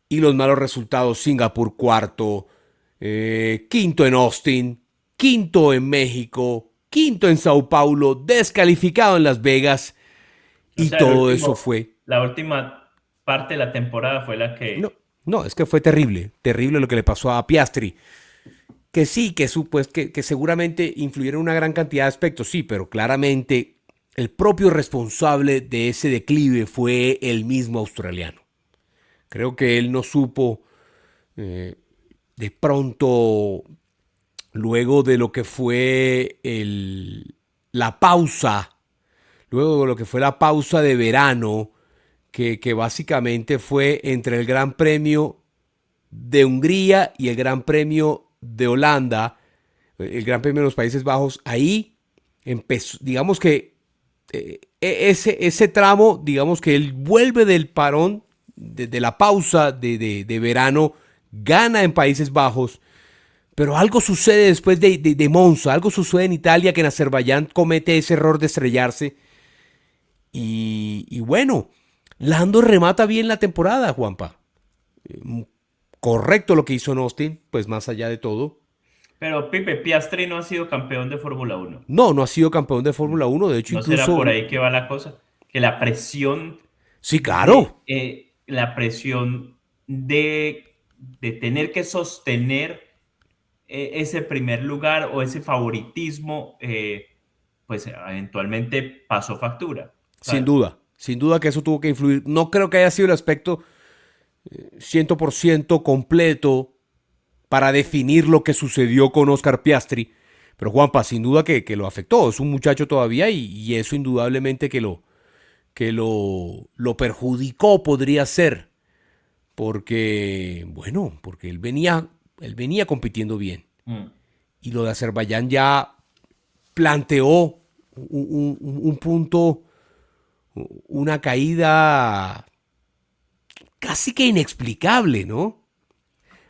Speaker 2: y los malos resultados. Singapur cuarto, quinto en Austin, quinto en México, quinto en Sao Paulo, descalificado en Las Vegas,
Speaker 1: O
Speaker 2: y
Speaker 1: sea,
Speaker 2: todo eso fue...
Speaker 1: la última parte de la temporada fue la
Speaker 2: No,
Speaker 1: que...
Speaker 2: no, es que fue terrible, terrible lo que le pasó a Piastri. Que sí, pues, que seguramente influyeron una gran cantidad de aspectos, sí, pero claramente el propio responsable de ese declive fue el mismo australiano. Creo que él no supo de pronto, luego de lo que fue la pausa, luego de lo que fue la pausa de verano, que básicamente fue entre el Gran Premio de Hungría y el Gran Premio de Holanda, el Gran Premio de los Países Bajos. Ahí empezó, digamos que ese tramo, digamos que él vuelve del parón, de la pausa de verano, gana en Países Bajos, pero algo sucede después de Monza, algo sucede en Italia, que en Azerbaiyán comete ese error de estrellarse. Y bueno, Lando remata bien la temporada, Juanpa. Correcto lo que hizo en Austin, pues más allá de todo.
Speaker 1: Pero Pipe, Piastri no ha sido campeón de Fórmula 1.
Speaker 2: No ha sido campeón de Fórmula 1, de hecho
Speaker 1: ¿No será por
Speaker 2: incluso...
Speaker 1: ahí que va la cosa? Que
Speaker 2: Sí, claro.
Speaker 1: la presión de tener que sostener ese primer lugar o ese favoritismo, pues eventualmente pasó factura. O sea,
Speaker 2: Sin duda que eso tuvo que influir. No creo que haya sido el aspecto 100% completo para definir lo que sucedió con Oscar Piastri, pero Juanpa, sin duda que lo afectó. Es un muchacho todavía y eso indudablemente que lo perjudicó, podría ser, porque, bueno, porque él venía compitiendo bien.
Speaker 1: Mm.
Speaker 2: Y lo de Azerbaiyán ya planteó un punto, una caída casi que inexplicable, ¿no?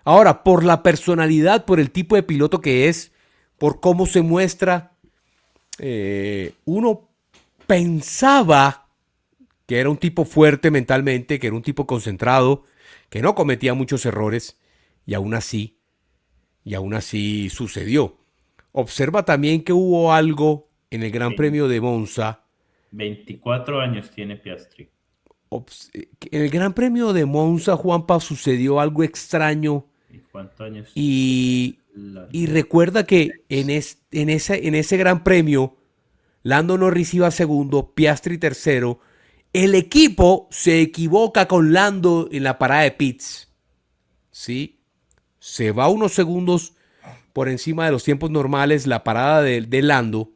Speaker 2: Ahora, por la personalidad, por el tipo de piloto que es, por cómo se muestra, uno pensaba que era un tipo fuerte mentalmente, que era un tipo concentrado, que no cometía muchos errores, y aún así sucedió. Observa también que hubo algo en el Gran
Speaker 1: Vein-
Speaker 2: Premio de Monza.
Speaker 1: 24 años tiene Piastri.
Speaker 2: En el Gran Premio de Monza, Juanpa, sucedió algo extraño.
Speaker 1: ¿Y cuántos años
Speaker 2: Y,
Speaker 1: tiene
Speaker 2: y
Speaker 1: Lando?
Speaker 2: recuerda que en ese Gran Premio, Lando Norris iba segundo, Piastri tercero. El equipo se equivoca con Lando en la parada de pits. ¿Sí? Se va unos segundos por encima de los tiempos normales la parada de Lando.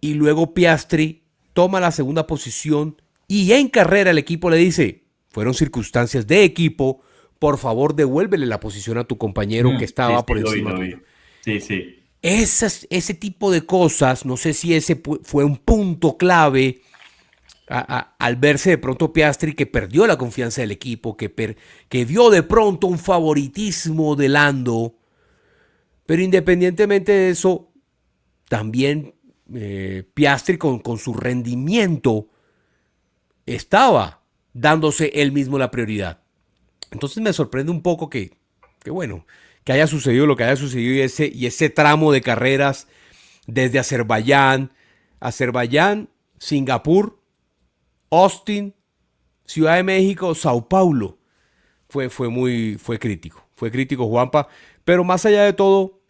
Speaker 2: Y luego Piastri toma la segunda posición. Y en carrera el equipo le dice, fueron circunstancias de equipo, por favor devuélvele la posición a tu compañero que
Speaker 1: Sí,
Speaker 2: estaba
Speaker 1: sí,
Speaker 2: por
Speaker 1: lo vi,
Speaker 2: encima
Speaker 1: lo
Speaker 2: tuyo.
Speaker 1: vi. Sí, sí.
Speaker 2: Ese tipo de cosas, no sé si ese fue un punto clave al verse de pronto Piastri que perdió la confianza del equipo, que vio de pronto un favoritismo de Lando, pero independientemente de eso, también Piastri con su rendimiento estaba dándose él mismo la prioridad. Entonces me sorprende un poco que bueno, que haya sucedido lo que haya sucedido y ese tramo de carreras desde Azerbaiyán, Singapur, Austin, Ciudad de México, Sao Paulo. Fue crítico Juanpa, pero más allá de todo,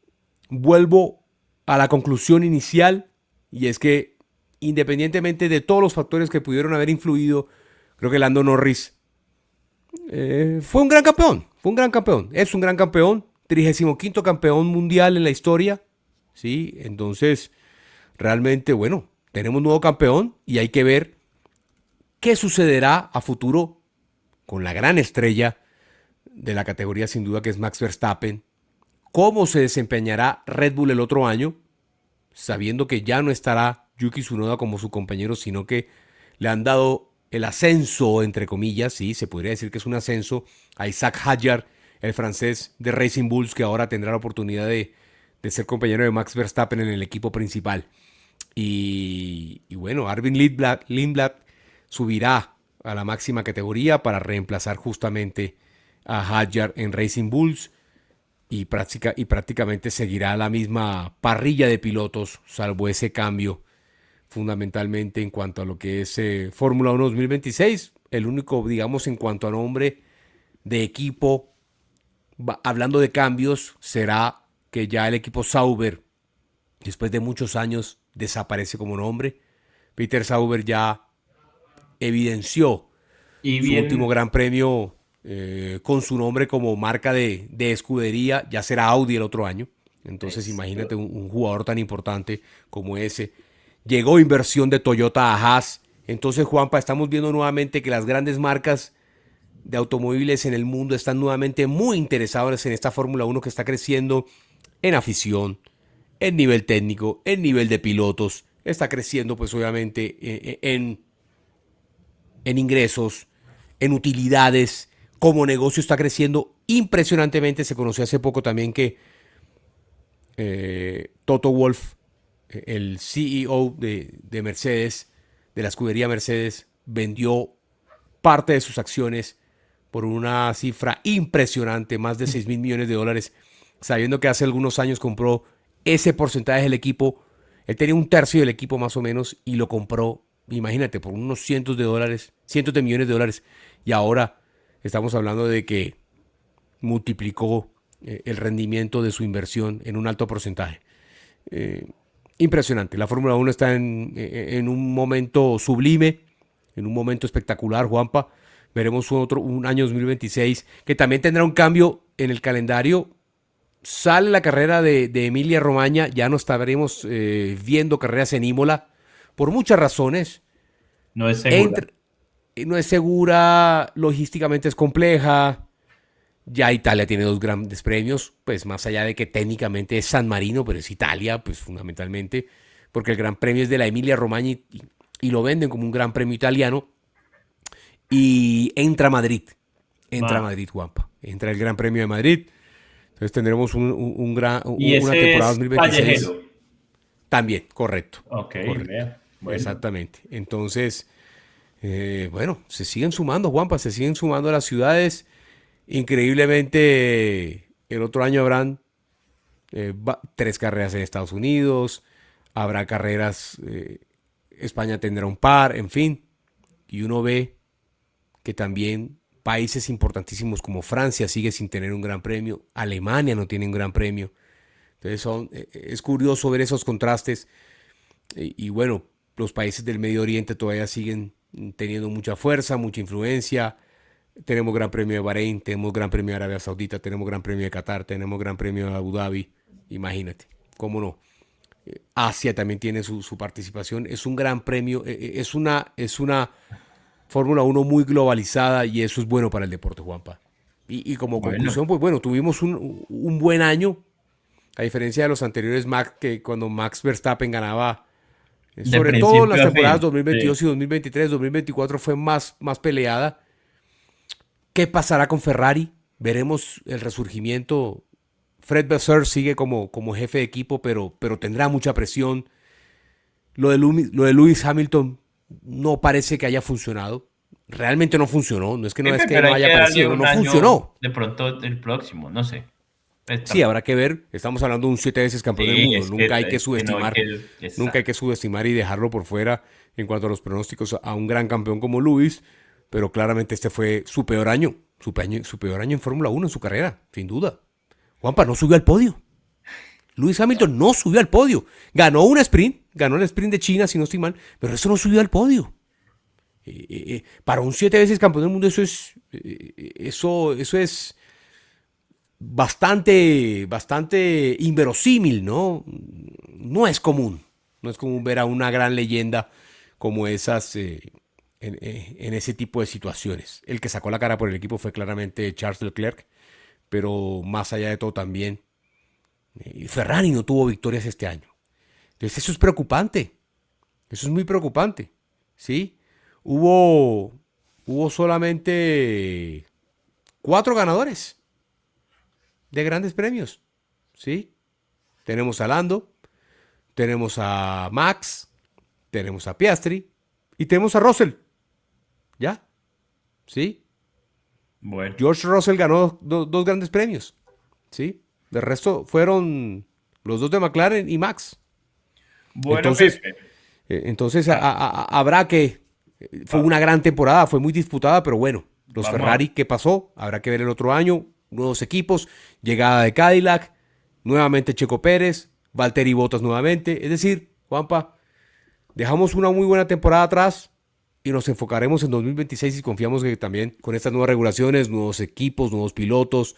Speaker 2: vuelvo a la conclusión inicial y es que independientemente de todos los factores que pudieron haber influido, creo que Lando Norris fue un gran campeón, es un gran campeón, 35º campeón mundial en la historia, ¿sí? Entonces, realmente, bueno, tenemos un nuevo campeón y hay que ver qué sucederá a futuro con la gran estrella de la categoría sin duda que es Max Verstappen, cómo se desempeñará Red Bull el otro año, sabiendo que ya no estará Yuki Tsunoda como su compañero, sino que le han dado el ascenso, entre comillas, sí, se podría decir que es un ascenso, a Isaac Hadjar, el francés de Racing Bulls, que ahora tendrá la oportunidad de ser compañero de Max Verstappen en el equipo principal. Y bueno, Arvin Lindblad subirá a la máxima categoría para reemplazar justamente a Hadjar en Racing Bulls y prácticamente seguirá la misma parrilla de pilotos, salvo ese cambio fundamentalmente en cuanto a lo que es Fórmula 1 2026. El único, digamos, en cuanto a nombre de equipo, hablando de cambios, será que ya el equipo Sauber, después de muchos años, desaparece como nombre. Peter Sauber ya evidenció
Speaker 1: Y
Speaker 2: su último
Speaker 1: bien,
Speaker 2: gran premio con su nombre como marca de escudería, ya será Audi el otro año. Entonces imagínate
Speaker 1: esto,
Speaker 2: un jugador tan importante como ese. Llegó inversión de Toyota a Haas. Entonces, Juanpa, estamos viendo nuevamente que las grandes marcas de automóviles en el mundo están nuevamente muy interesados en esta Fórmula 1 que está creciendo en afición, en nivel técnico, en nivel de pilotos. Está creciendo pues obviamente en ingresos, en utilidades, como negocio está creciendo impresionantemente. Se conoció hace poco también que Toto Wolff, el CEO de Mercedes, de la escudería Mercedes, vendió parte de sus acciones por una cifra impresionante, más de 6 mil millones de dólares, sabiendo que hace algunos años compró ese porcentaje del equipo. Él tenía un tercio del equipo más o menos y lo compró, imagínate, por unos cientos de dólares, cientos de millones de dólares. Y ahora estamos hablando de que multiplicó el rendimiento de su inversión en un alto porcentaje. Eh, Impresionante. La Fórmula 1 está en un momento sublime, en un momento espectacular, Juanpa. Veremos un año 2026 que también tendrá un cambio en el calendario. Sale la carrera de Emilia Romagna, ya no estaremos viendo carreras en Imola por muchas razones.
Speaker 1: No es segura.
Speaker 2: Entra- no es segura, logísticamente es compleja. Ya Italia tiene dos grandes premios, pues más allá de que técnicamente es San Marino, pero es Italia, pues fundamentalmente, porque el Gran Premio es de la Emilia Romagna y lo venden como un Gran Premio italiano. Y entra
Speaker 1: Ah,
Speaker 2: Madrid, Juanpa, entra el Gran Premio de Madrid. Entonces tendremos
Speaker 1: y
Speaker 2: una
Speaker 1: ese
Speaker 2: temporada
Speaker 1: es
Speaker 2: 2026
Speaker 1: callejero.
Speaker 2: también, correcto,
Speaker 1: Ok,
Speaker 2: correcto,
Speaker 1: vea. Bueno,
Speaker 2: exactamente. Entonces, bueno, se siguen sumando, Juanpa, se siguen sumando las ciudades. Increíblemente, el otro año habrán tres carreras en Estados Unidos, habrá carreras, España tendrá un par, en fin, y uno ve que también países importantísimos como Francia sigue sin tener un gran premio, Alemania no tiene un gran premio. Entonces es curioso ver esos contrastes y bueno, los países del Medio Oriente todavía siguen teniendo mucha fuerza, mucha influencia. Tenemos Gran Premio de Bahrein, tenemos Gran Premio de Arabia Saudita, tenemos Gran Premio de Qatar, tenemos Gran Premio de Abu Dhabi. Imagínate, cómo no. Asia también tiene su participación. Es un gran premio, es una Fórmula Uno muy globalizada y eso es bueno para el deporte, Juanpa. Y como
Speaker 1: bueno.
Speaker 2: conclusión, pues bueno, tuvimos un buen año, a diferencia de los anteriores Max, que cuando Max Verstappen ganaba,
Speaker 1: De
Speaker 2: sobre todo en las
Speaker 1: principio a
Speaker 2: temporadas
Speaker 1: fin.
Speaker 2: 2022
Speaker 1: Sí.
Speaker 2: y 2023, 2024 fue más peleada. ¿Qué pasará con Ferrari? Veremos el resurgimiento. Fred Vasseur sigue como jefe de equipo, pero tendrá mucha presión. Lo de Lewis Hamilton no parece que haya funcionado. Realmente no funcionó. No es que
Speaker 1: Pero
Speaker 2: no
Speaker 1: hay que
Speaker 2: haya
Speaker 1: darle
Speaker 2: parecido, no,
Speaker 1: un
Speaker 2: no
Speaker 1: año
Speaker 2: funcionó.
Speaker 1: de pronto el próximo, no sé. Pues
Speaker 2: Sí,
Speaker 1: tampoco.
Speaker 2: habrá que ver. Estamos hablando de un 7 veces campeón del
Speaker 1: Sí,
Speaker 2: mundo.
Speaker 1: es que no hay que.
Speaker 2: Nunca hay que
Speaker 1: Exacto.
Speaker 2: subestimar y dejarlo por fuera en cuanto a los pronósticos a un gran campeón como Lewis. Pero claramente este fue su peor año. Su peor año en Fórmula Uno en su carrera, sin duda. Juanpa no subió al podio. Lewis Hamilton no subió al podio. Ganó el sprint de China, si no estoy mal, pero eso no subió al podio. Para un 7 veces campeón del mundo eso es bastante inverosímil, ¿no? No es común ver a una gran leyenda como esas en ese tipo de situaciones. El que sacó la cara por el equipo fue claramente Charles Leclerc, pero más allá de todo también Ferrari no tuvo victorias este año. Entonces eso es preocupante, eso es muy preocupante, ¿sí? Hubo, hubo solamente cuatro ganadores de grandes premios, ¿sí? Tenemos a Lando, tenemos a Max, tenemos a Piastri y tenemos a Russell, ¿ya? ¿Sí?
Speaker 1: Bueno.
Speaker 2: George Russell ganó dos grandes premios, ¿sí? De resto fueron los dos de McLaren y Max.
Speaker 1: Bueno,
Speaker 2: Entonces,
Speaker 1: Pepe. Ah,
Speaker 2: habrá que... Fue
Speaker 1: va-
Speaker 2: una gran temporada, fue muy disputada, pero bueno, los
Speaker 1: vamos a ver.
Speaker 2: Ferrari, ¿qué pasó? Habrá que ver el otro año, nuevos equipos, llegada de Cadillac, nuevamente Checo Pérez, Valtteri Bottas nuevamente. Es decir, Juanpa, dejamos una muy buena temporada atrás y nos enfocaremos en 2026 y confiamos que también con estas nuevas regulaciones, nuevos equipos, nuevos pilotos,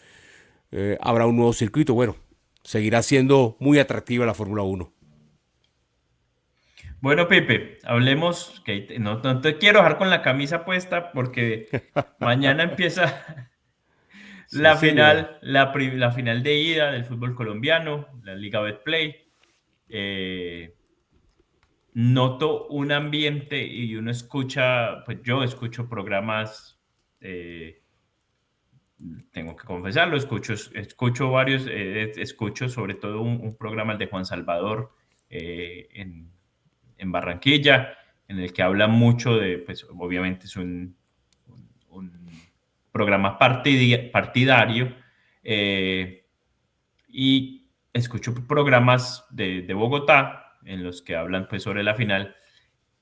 Speaker 2: habrá un nuevo circuito. Bueno, seguirá siendo muy atractiva la Fórmula Uno.
Speaker 1: Bueno, Pepe, hablemos, que no te quiero dejar con la camisa puesta porque mañana empieza
Speaker 2: Sí,
Speaker 1: la
Speaker 2: señor.
Speaker 1: final, la final de ida del fútbol colombiano, la Liga Betplay. Eh, Noto un ambiente y uno escucha, pues yo escucho programas, eh, tengo que confesarlo, escucho varios, escucho sobre todo un programa el de Juan Salvador en Barranquilla, en el que habla mucho de, pues obviamente es un programa partidario, eh, y escucho programas de Bogotá en los que hablan pues sobre la final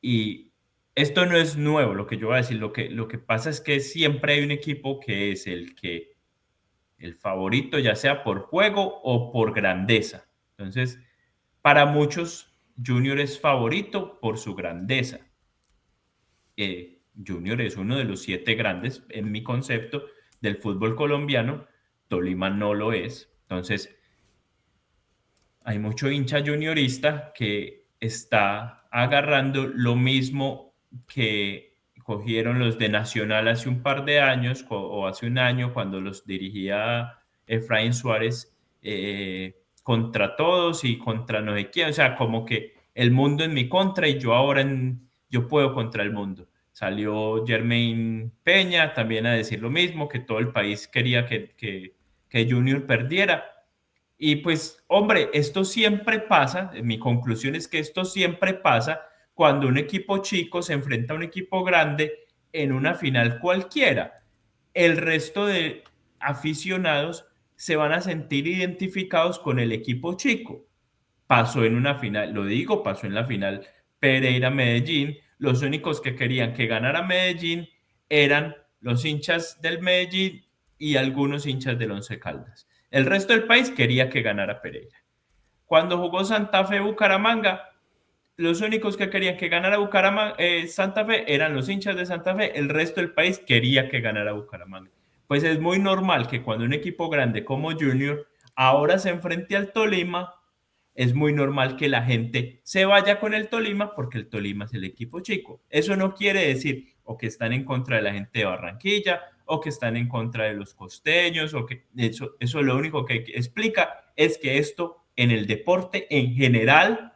Speaker 1: y esto no es nuevo, lo que yo voy a decir, lo que pasa es que siempre hay un equipo que es el favorito, ya sea por juego o por grandeza. Entonces, para muchos, Junior es favorito por su grandeza. Junior es uno de los 7 grandes, en mi concepto, del fútbol colombiano. Tolima no lo es. Entonces, hay mucho hincha juniorista que está agarrando lo mismo. que cogieron los de Nacional hace un par de años o hace un año cuando los dirigía Efraín Suárez, contra todos y contra no sé quién, o sea, como que el mundo en mi contra y yo ahora yo puedo contra el mundo. Salió Germain Peña también a decir lo mismo, que todo el país quería que Junior perdiera. Y pues, hombre, esto siempre pasa, mi conclusión es que esto siempre pasa cuando un equipo chico se enfrenta a un equipo grande en una final cualquiera. El resto de aficionados se van a sentir identificados con el equipo chico. Pasó en una final, lo digo, pasó en la final Pereira-Medellín. Los únicos que querían que ganara Medellín eran los hinchas del Medellín y algunos hinchas del Once Caldas. El resto del país quería que ganara Pereira. Cuando jugó Santa Fe-Bucaramanga, los únicos que querían que ganara Santa Fe eran los hinchas de Santa Fe, el resto del país quería que ganara Bucaramanga. Pues es muy normal que cuando un equipo grande como Junior ahora se enfrente al Tolima, es muy normal que la gente se vaya con el Tolima porque el Tolima es el equipo chico. Eso no quiere decir o que están en contra de la gente de Barranquilla o que están en contra de los costeños o que eso lo único que explica es que esto en el deporte en general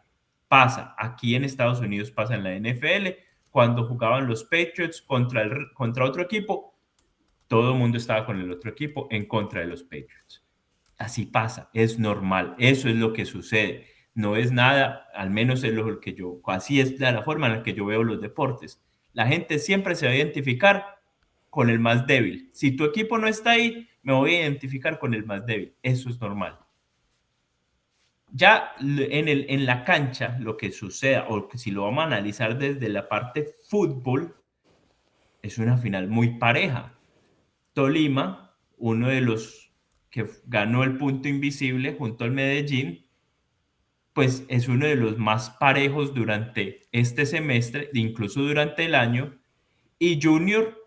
Speaker 1: pasa. Aquí en Estados Unidos pasa en la NFL, cuando jugaban los Patriots contra otro equipo, todo el mundo estaba con el otro equipo en contra de los Patriots. Así pasa, es normal, eso es lo que sucede. No es nada, al menos es lo que yo, así es la forma en la que yo veo los deportes. La gente siempre se va a identificar con el más débil. Si tu equipo no está ahí, me voy a identificar con el más débil. Eso es normal. Ya en la cancha, lo que suceda, o si lo vamos a analizar desde la parte fútbol, es una final muy pareja. Tolima, uno de los que ganó el punto invisible junto al Medellín, pues es uno de los más parejos durante este semestre, incluso durante el año, y Junior,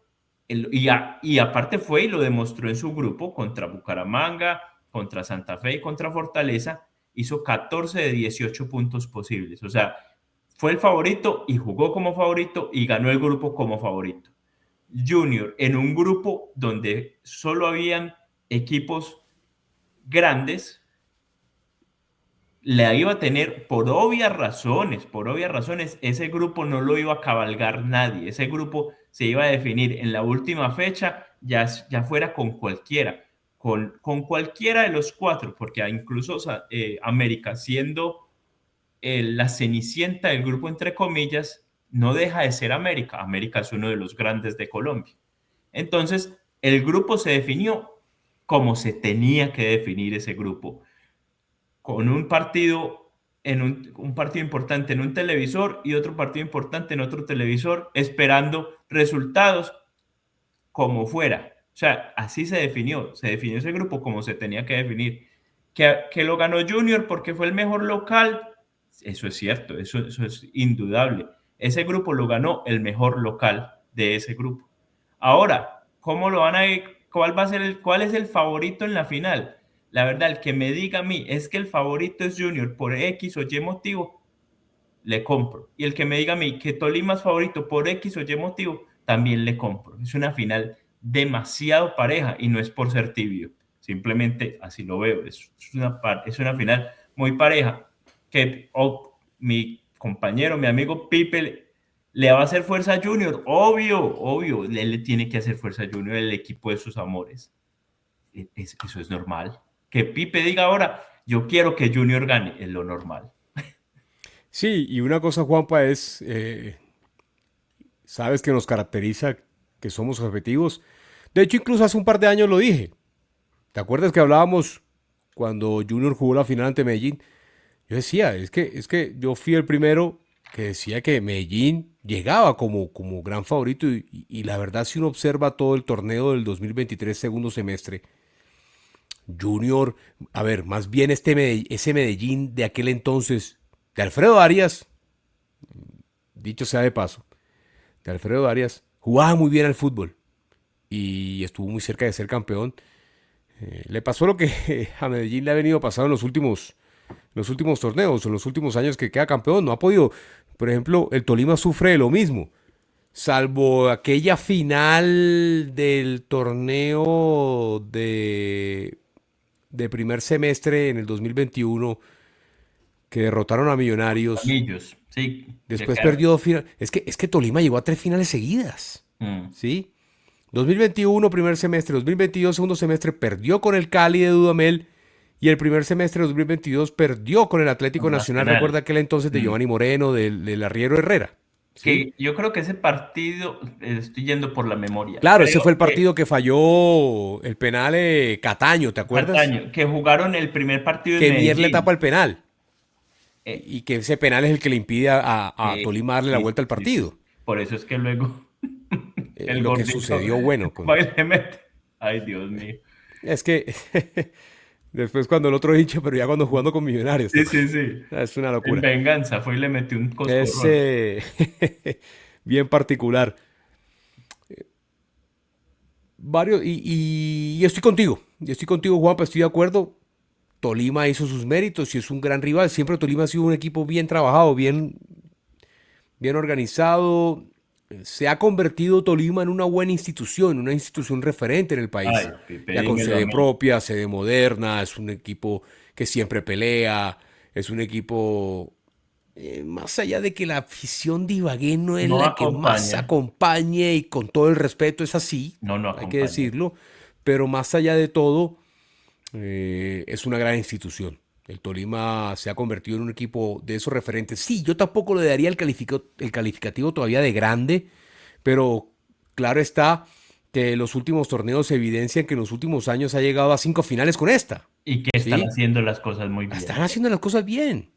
Speaker 1: y aparte fue y lo demostró en su grupo contra Bucaramanga, contra Santa Fe y contra Fortaleza, hizo 14 de 18 puntos posibles, o sea, fue el favorito y jugó como favorito y ganó el grupo como favorito. Junior en un grupo donde solo habían equipos grandes, la iba a tener por obvias razones, ese grupo no lo iba a cabalgar nadie, ese grupo se iba a definir en la última fecha, ya fuera con cualquiera, con cualquiera de los cuatro, porque incluso América, siendo la cenicienta del grupo, entre comillas, no deja de ser América. América es uno de los grandes de Colombia. Entonces, el grupo se definió como se tenía que definir ese grupo, con un partido un partido importante en un televisor y otro partido importante en otro televisor, esperando resultados como fuera. O sea, así se definió ese grupo como se tenía que definir. Que lo ganó Junior porque fue el mejor local, eso es cierto, eso es indudable. Ese grupo lo ganó el mejor local de ese grupo. Ahora, ¿cómo lo van a ver? ¿Cuál es el favorito en la final? La verdad, el que me diga a mí es que el favorito es Junior por X o Y motivo, le compro. Y el que me diga a mí que Tolima es favorito por X o Y motivo, también le compro. Es una final demasiado pareja y no es por ser tibio. Simplemente así lo veo. Es una final muy pareja que mi compañero, mi amigo Pipe le va a hacer fuerza a Junior. Obvio. Le tiene que hacer fuerza a Junior, el equipo de sus amores. Eso es normal. Que Pipe diga ahora, yo quiero que Junior gane, es lo normal.
Speaker 2: Sí, y una cosa, Juanpa, es, sabes que nos caracteriza que somos objetivos. De hecho, incluso hace un par de años lo dije. ¿Te acuerdas que hablábamos cuando Junior jugó la final ante Medellín? Yo decía, es que yo fui el primero que decía que Medellín llegaba como gran favorito y la verdad si uno observa todo el torneo del 2023 segundo semestre, Junior, a ver, más bien ese Medellín de aquel entonces, de Alfredo Arias, dicho sea de paso, de Alfredo Arias, jugaba muy bien al fútbol y estuvo muy cerca de ser campeón. Le pasó lo que a Medellín le ha venido pasando los últimos torneos, en los últimos años que queda campeón, no ha podido. Por ejemplo, el Tolima sufre de lo mismo. salvo aquella final del torneo de primer semestre en el 2021 que derrotaron a Millonarios.
Speaker 1: Millos, sí, de
Speaker 2: Después
Speaker 1: cara.
Speaker 2: perdió dos finales. Es que Tolima llegó a 3 finales seguidas.
Speaker 1: Mm.
Speaker 2: ¿Sí? 2021, primer semestre. 2022, segundo semestre, perdió con el Cali de Dudamel. Y el primer semestre de 2022 perdió con el Atlético Nacional. Recuerda
Speaker 1: Nacional.
Speaker 2: aquel entonces de
Speaker 1: Mm.
Speaker 2: Giovanni Moreno, del Arriero Herrera. ¿Sí?
Speaker 1: Que yo creo que ese partido, estoy yendo por la memoria,
Speaker 2: Claro, ese fue
Speaker 1: creo
Speaker 2: el
Speaker 1: que
Speaker 2: partido que falló el penal Cataño, ¿te acuerdas?
Speaker 1: Cataño, que jugaron el primer partido en
Speaker 2: Que Mier le tapa
Speaker 1: Medellín.
Speaker 2: el penal.
Speaker 1: Eh,
Speaker 2: Y que ese penal es el que le impide a Tolima darle la
Speaker 1: sí,
Speaker 2: vuelta al
Speaker 1: sí, sí.
Speaker 2: partido.
Speaker 1: Por eso es que luego el
Speaker 2: Lo que
Speaker 1: gordito
Speaker 2: sucedió, bueno,
Speaker 1: va y le mete. Ay, Dios mío.
Speaker 2: es que después cuando el otro hincha, pero ya cuando jugando con Millonarios,
Speaker 1: Sí, sí, sí.
Speaker 2: es una
Speaker 1: En
Speaker 2: locura.
Speaker 1: venganza fue y le metió un
Speaker 2: Es
Speaker 1: coscorrón.
Speaker 2: bien particular. Y estoy contigo, Juanpa, estoy de acuerdo. Tolima hizo sus méritos y es un gran rival. Siempre Tolima ha sido un equipo bien trabajado, bien organizado. Se ha convertido Tolima en una buena institución, una institución referente en el
Speaker 1: Ay,
Speaker 2: país. Ya con
Speaker 1: dímelo a
Speaker 2: sede
Speaker 1: mí.
Speaker 2: propia, sede moderna, es un equipo que siempre pelea, es un equipo, más allá de que la afición de Ibagué no es
Speaker 1: No
Speaker 2: la que más
Speaker 1: acompaña.
Speaker 2: acompañe y con todo el respeto es así,
Speaker 1: No, no
Speaker 2: hay que
Speaker 1: acompaña.
Speaker 2: decirlo, pero más allá de todo, es una gran institución. El Tolima se ha convertido en un equipo de esos referentes. Sí, yo tampoco le daría el calificativo todavía de grande, pero claro está que los últimos torneos evidencian que en los últimos años ha llegado a 5 finales con esta.
Speaker 1: Y que están
Speaker 2: ¿Sí?
Speaker 1: haciendo las cosas muy
Speaker 2: Están
Speaker 1: bien.
Speaker 2: haciendo las cosas bien.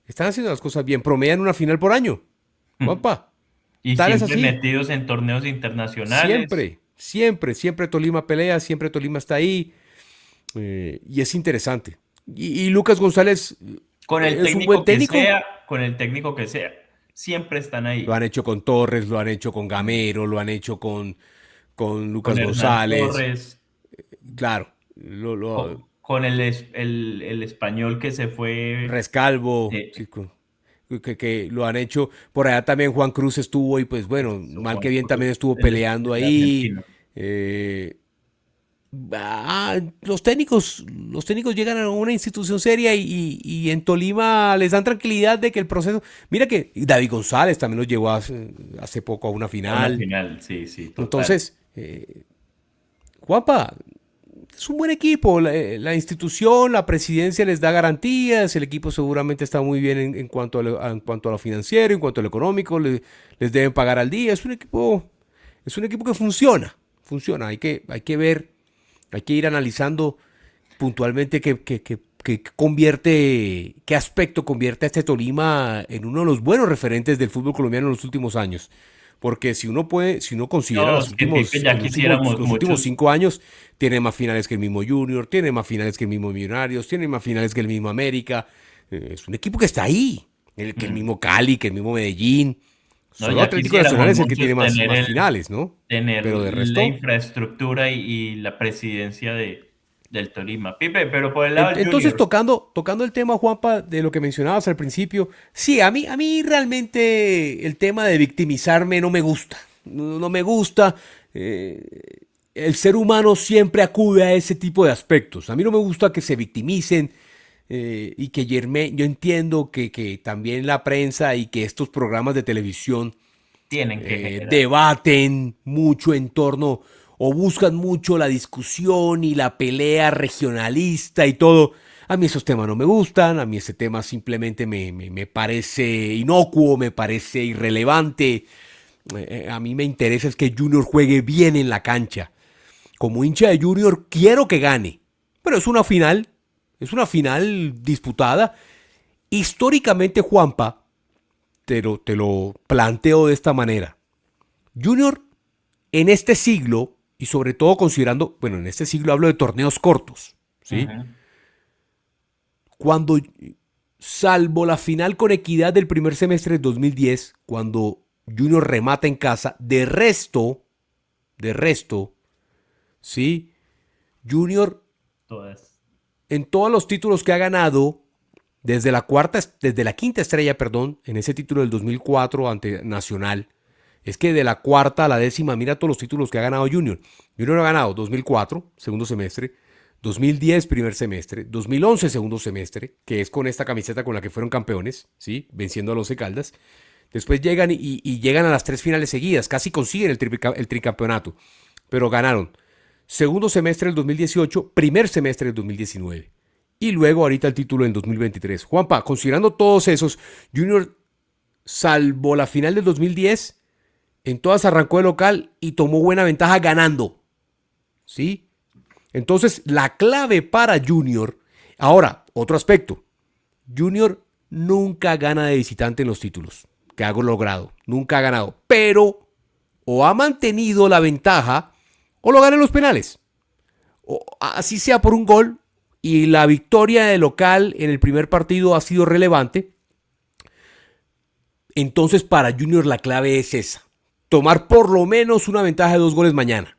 Speaker 2: Están haciendo las cosas bien. Promedian una final por año. Juanpa,
Speaker 1: Y
Speaker 2: tal es
Speaker 1: siempre
Speaker 2: así.
Speaker 1: metidos en torneos internacionales.
Speaker 2: Siempre, siempre, siempre Tolima pelea, siempre Tolima está ahí. Y es interesante. Y Lucas González
Speaker 1: Con el
Speaker 2: es un buen
Speaker 1: técnico que
Speaker 2: técnico.
Speaker 1: sea, con el técnico que sea. Siempre están
Speaker 2: Lo han
Speaker 1: ahí.
Speaker 2: hecho con Torres, lo han hecho con
Speaker 1: Mm.
Speaker 2: Gamero, lo han hecho con
Speaker 1: Con
Speaker 2: Lucas
Speaker 1: Hernán
Speaker 2: González.
Speaker 1: Torres,
Speaker 2: Claro,
Speaker 1: con el español que se fue.
Speaker 2: Rescalvo,
Speaker 1: eh,
Speaker 2: sí, que lo han hecho. Por allá también Juan Cruz estuvo y pues bueno, mal que
Speaker 1: Juan
Speaker 2: bien también
Speaker 1: Cruz,
Speaker 2: estuvo peleando
Speaker 1: el
Speaker 2: ahí.
Speaker 1: argentino.
Speaker 2: Eh, los técnicos llegan a una institución seria y en Tolima les dan tranquilidad de que el proceso. Mira que David González también lo llevó hace poco a una
Speaker 1: A una
Speaker 2: final.
Speaker 1: final, sí, sí, total.
Speaker 2: Entonces, Juanpa, es un buen equipo. La institución, la presidencia les da garantías. El equipo seguramente está muy bien en cuanto a lo financiero, en cuanto a lo económico. Les deben pagar al día. Es un equipo que funciona. Funciona. Hay que ver, hay que ir analizando puntualmente qué aspecto convierte a este Tolima en uno de los buenos referentes del fútbol colombiano en los últimos años. Porque si uno considera
Speaker 1: No, es que Pipe, ya quisiéramos
Speaker 2: los últimos
Speaker 1: muchos.
Speaker 2: 5 años, tiene más finales que el mismo Junior, tiene más finales que el mismo Millonarios, tiene más finales que el mismo América. Es un equipo que está ahí, que el
Speaker 1: mm,
Speaker 2: mismo Cali, que el mismo Medellín.
Speaker 1: No,
Speaker 2: Solo
Speaker 1: ya
Speaker 2: Atlético Nacional
Speaker 1: quisiéramos
Speaker 2: es el que tiene
Speaker 1: muchos
Speaker 2: más finales, ¿no?
Speaker 1: tener
Speaker 2: Pero de
Speaker 1: la
Speaker 2: resto.
Speaker 1: infraestructura y la presidencia del Tolima. Pipe, pero por el lado del
Speaker 2: Entonces,
Speaker 1: Junior,
Speaker 2: tocando el tema, Juanpa, de lo que mencionabas al principio, sí, a mí realmente el tema de victimizarme no me gusta. No me gusta. El ser humano siempre acude a ese tipo de aspectos. A mí no me gusta que se victimicen y yo entiendo que también la prensa y que estos programas de televisión
Speaker 1: tienen que generar.
Speaker 2: debaten mucho en torno o buscan mucho la discusión y la pelea regionalista y todo. A mí esos temas no me gustan, a mí ese tema simplemente me parece inocuo, me parece irrelevante. A mí me interesa es que Junior juegue bien en la cancha. Como hincha de Junior quiero que gane, pero es una final disputada. Históricamente, Juanpa, te lo planteo de esta manera. Junior en este siglo, y sobre todo considerando, bueno, en este siglo hablo de torneos cortos, ¿sí?
Speaker 1: Ujú.
Speaker 2: Cuando, salvo la final con Equidad del primer semestre de 2010, cuando Junior remata en casa, de resto, ¿sí? Junior
Speaker 1: Todas.
Speaker 2: en todos los títulos que ha ganado, desde la quinta estrella, perdón, en ese título del 2004 ante Nacional, Es que de la cuarta a la décima, mira todos los títulos que ha ganado Junior. Junior ha ganado 2004, segundo semestre, 2010, primer semestre, 2011, segundo semestre, que es con esta camiseta con la que fueron campeones, ¿sí? Venciendo a los Caldas. Después llegan y llegan a las 3 finales seguidas, casi consiguen el tricampeonato, pero ganaron segundo semestre del 2018, primer semestre del 2019 y luego ahorita el título en 2023. Juanpa, considerando todos esos, Junior, salvo la final del 2010, en todas arrancó de local y tomó buena ventaja ganando, ¿sí? Entonces, la clave para Junior, ahora, otro aspecto, Junior nunca gana de visitante en los títulos que ha logrado, nunca ha ganado, pero o ha mantenido la ventaja o lo gana en los penales, o así sea por un gol, y la victoria de local en el primer partido ha sido relevante. Entonces para Junior la clave es esa, tomar por lo menos una ventaja de 2 goles mañana.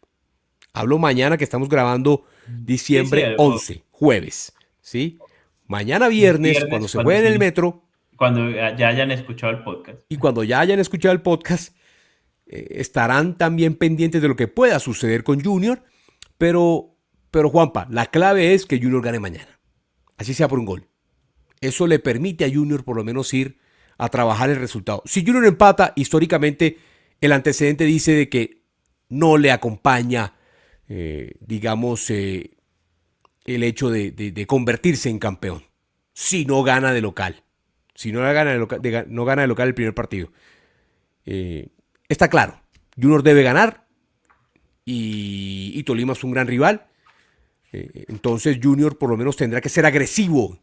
Speaker 2: Hablo mañana que estamos grabando
Speaker 1: Sí, sí,
Speaker 2: diciembre 11, jueves, ¿sí? Mañana viernes, cuando
Speaker 1: viernes,
Speaker 2: se juegue en el metro,
Speaker 1: cuando ya hayan escuchado el podcast.
Speaker 2: y cuando ya hayan escuchado el podcast, estarán también pendientes de lo que pueda suceder con Junior, pero Juanpa, la clave es que Junior gane mañana, así sea por un gol. Eso le permite a Junior por lo menos ir a trabajar el resultado. Si Junior empata, históricamente el antecedente dice de que no le acompaña, digamos, el hecho de convertirse en campeón, si no gana de local. Si no gana no gana de local el primer partido. Está claro, Junior debe ganar y Tolima es un gran rival. Entonces Junior por lo menos tendrá que ser agresivo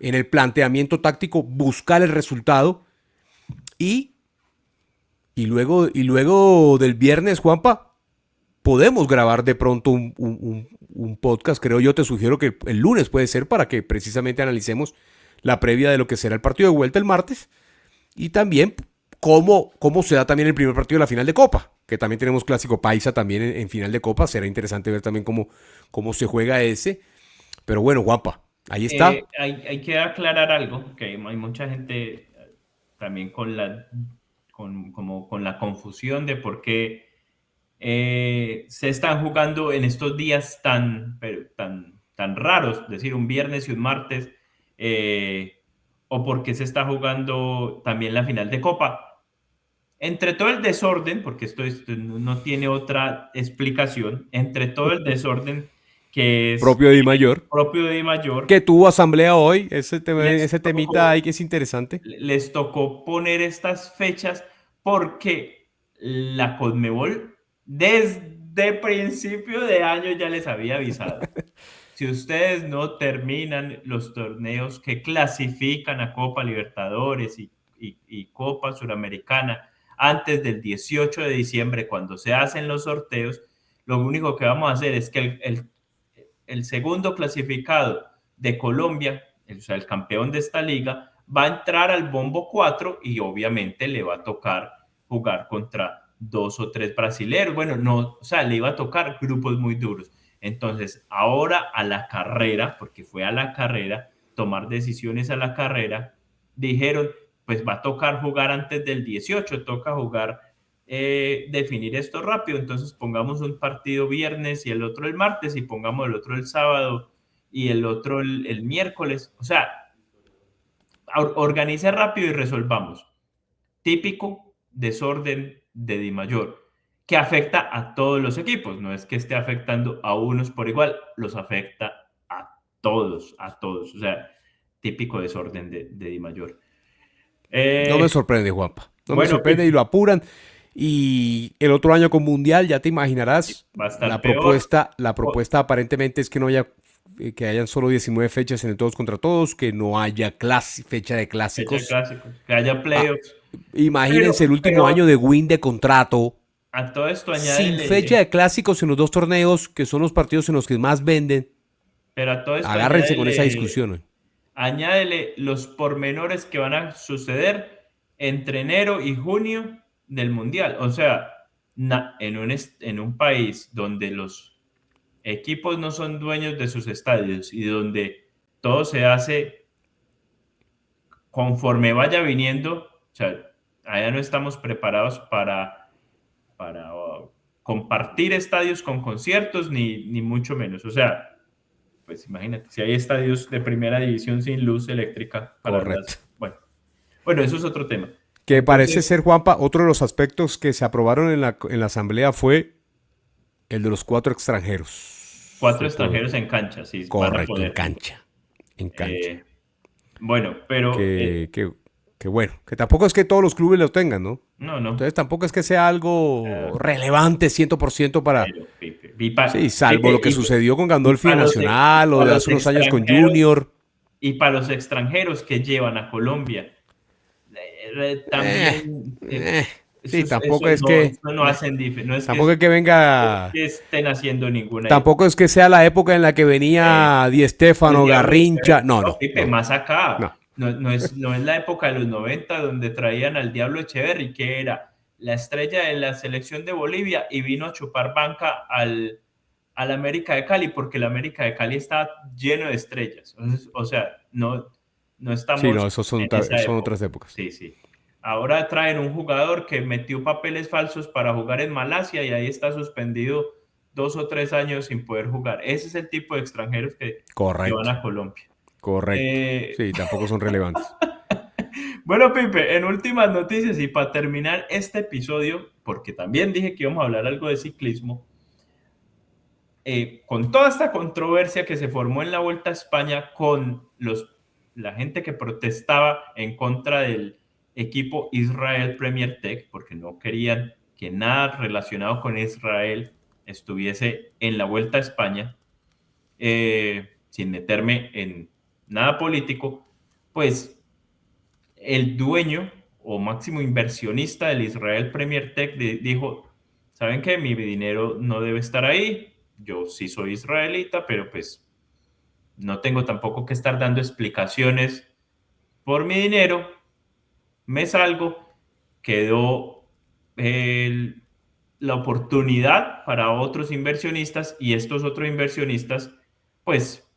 Speaker 2: en el planteamiento táctico, buscar el resultado y luego del viernes, Juanpa, podemos grabar de pronto un podcast, creo yo. Te sugiero que el lunes puede ser para que precisamente analicemos la previa de lo que será el partido de vuelta el martes y también cómo se da también el primer partido de la final de Copa, que también tenemos clásico paisa también en final de Copa. Será interesante ver también cómo se juega ese. Pero bueno, Juanpa, ahí está.
Speaker 1: Hay que aclarar algo, que hay mucha gente también con la confusión de por qué se están jugando en estos días tan raros, es decir, un viernes y un martes, o por qué se está jugando también la final de Copa. Entre todo el desorden, porque esto no tiene otra explicación, entre todo el desorden que es
Speaker 2: Propio de Mayor,
Speaker 1: propio de Mayor,
Speaker 2: que tuvo asamblea hoy,
Speaker 1: les
Speaker 2: ese temita
Speaker 1: tocó,
Speaker 2: ahí que es interesante.
Speaker 1: les tocó poner estas fechas porque la Conmebol desde principio de año ya les había avisado. Si ustedes no terminan los torneos que clasifican a Copa Libertadores y Copa Suramericana antes del 18 de diciembre, cuando se hacen los sorteos, lo único que vamos a hacer es que el segundo clasificado de Colombia, o sea, el campeón de esta liga, va a entrar al bombo 4 y obviamente le va a tocar jugar contra 2 o 3 brasileros. Bueno, no, o sea, le iba a tocar grupos muy duros. Entonces, ahora a la carrera, porque fue a la carrera, tomar decisiones a la carrera, dijeron, pues va a tocar jugar antes del 18, toca jugar, definir esto rápido, entonces pongamos un partido viernes y el otro el martes y pongamos el otro el sábado y el otro el miércoles. O sea, organice rápido y resolvamos. Típico desorden de Di Mayor, que afecta a todos los equipos. No es que esté afectando a unos por igual, los afecta a todos, a todos. O sea, típico desorden de Di Mayor.
Speaker 2: No me sorprende, Juanpa. No me
Speaker 1: Bueno,
Speaker 2: sorprende y lo apuran. Y el otro año con Mundial, ya te imaginarás,
Speaker 1: va a estar peor.
Speaker 2: la propuesta aparentemente es que no haya, que hayan solo 19 fechas en el todos contra todos, que no haya fecha de
Speaker 1: Fecha de
Speaker 2: clásicos.
Speaker 1: clásicos, que haya
Speaker 2: Ah,
Speaker 1: playoffs.
Speaker 2: imagínense el último
Speaker 1: Pero
Speaker 2: año de Win de contrato,
Speaker 1: a todo esto
Speaker 2: sin fecha de clásicos en los dos torneos, que son los partidos en los que más venden.
Speaker 1: pero a todo esto
Speaker 2: Agárrense con esa discusión.
Speaker 1: añádele los pormenores que van a suceder entre enero y junio del Mundial. O sea, en un país donde los equipos no son dueños de sus estadios y donde todo se hace conforme vaya viniendo, o sea, allá no estamos preparados compartir estadios con conciertos, ni mucho menos. O sea, pues imagínate, si hay estadios de primera división sin luz eléctrica para
Speaker 2: Correcto.
Speaker 1: bueno, eso es otro tema.
Speaker 2: Que parece
Speaker 1: Entonces,
Speaker 2: ser, Juanpa, otro de los aspectos que se aprobaron en la asamblea fue el de los 4 extranjeros.
Speaker 1: 4
Speaker 2: Se puede.
Speaker 1: extranjeros en cancha, sí, van a
Speaker 2: Correcto, en
Speaker 1: poder.
Speaker 2: cancha. En cancha.
Speaker 1: Bueno, pero
Speaker 2: Que, que, que bueno, que tampoco es que todos los clubes lo tengan, ¿no?
Speaker 1: no.
Speaker 2: Entonces tampoco es que sea algo relevante 100% para...
Speaker 1: Pero, Pipe,
Speaker 2: Sí, salvo lo que
Speaker 1: y
Speaker 2: sucedió con
Speaker 1: y
Speaker 2: Gandolfi en
Speaker 1: para
Speaker 2: Nacional o de
Speaker 1: los
Speaker 2: hace unos años con
Speaker 1: extranjeros
Speaker 2: Junior.
Speaker 1: y para los extranjeros que llevan a Colombia, también
Speaker 2: Sí,
Speaker 1: eso no hacen no es
Speaker 2: tampoco es que venga...
Speaker 1: que estén haciendo ninguna
Speaker 2: Tampoco es que sea la época en la que venía Di
Speaker 1: el
Speaker 2: Stéfano,
Speaker 1: Diablo
Speaker 2: Garrincha.
Speaker 1: Echeverri.
Speaker 2: No,
Speaker 1: No,
Speaker 2: no,
Speaker 1: Pipe,
Speaker 2: no,
Speaker 1: más acá.
Speaker 2: no.
Speaker 1: No es la época de los 90 donde traían al Diablo Echeverri, que era la estrella de la selección de Bolivia y vino a chupar banca al América de Cali, porque el América de Cali está lleno de estrellas. O sea, no
Speaker 2: Sí,
Speaker 1: estamos
Speaker 2: no, esos
Speaker 1: en esa
Speaker 2: son
Speaker 1: época.
Speaker 2: otras épocas.
Speaker 1: Sí, sí. Ahora traen un jugador que metió papeles falsos para jugar en Malasia y ahí está suspendido 2 o 3 años sin poder jugar. Ese es el tipo de extranjeros que van
Speaker 2: Correcto,
Speaker 1: a Colombia.
Speaker 2: correcto.
Speaker 1: Eh,
Speaker 2: Sí, tampoco son relevantes.
Speaker 1: bueno, Pipe, en últimas noticias y para terminar este episodio, porque también dije que íbamos a hablar algo de ciclismo, con toda esta controversia que se formó en la Vuelta a España con la gente que protestaba en contra del equipo Israel Premier Tech, porque no querían que nada relacionado con Israel estuviese en la Vuelta a España, sin meterme en nada político, pues el dueño o máximo inversionista del Israel Premier Tech dijo, ¿saben qué? Mi dinero no debe estar ahí, yo sí soy israelita, pero pues no tengo tampoco que estar dando explicaciones por mi dinero, me salgo, quedó la oportunidad para otros inversionistas y estos otros inversionistas, pues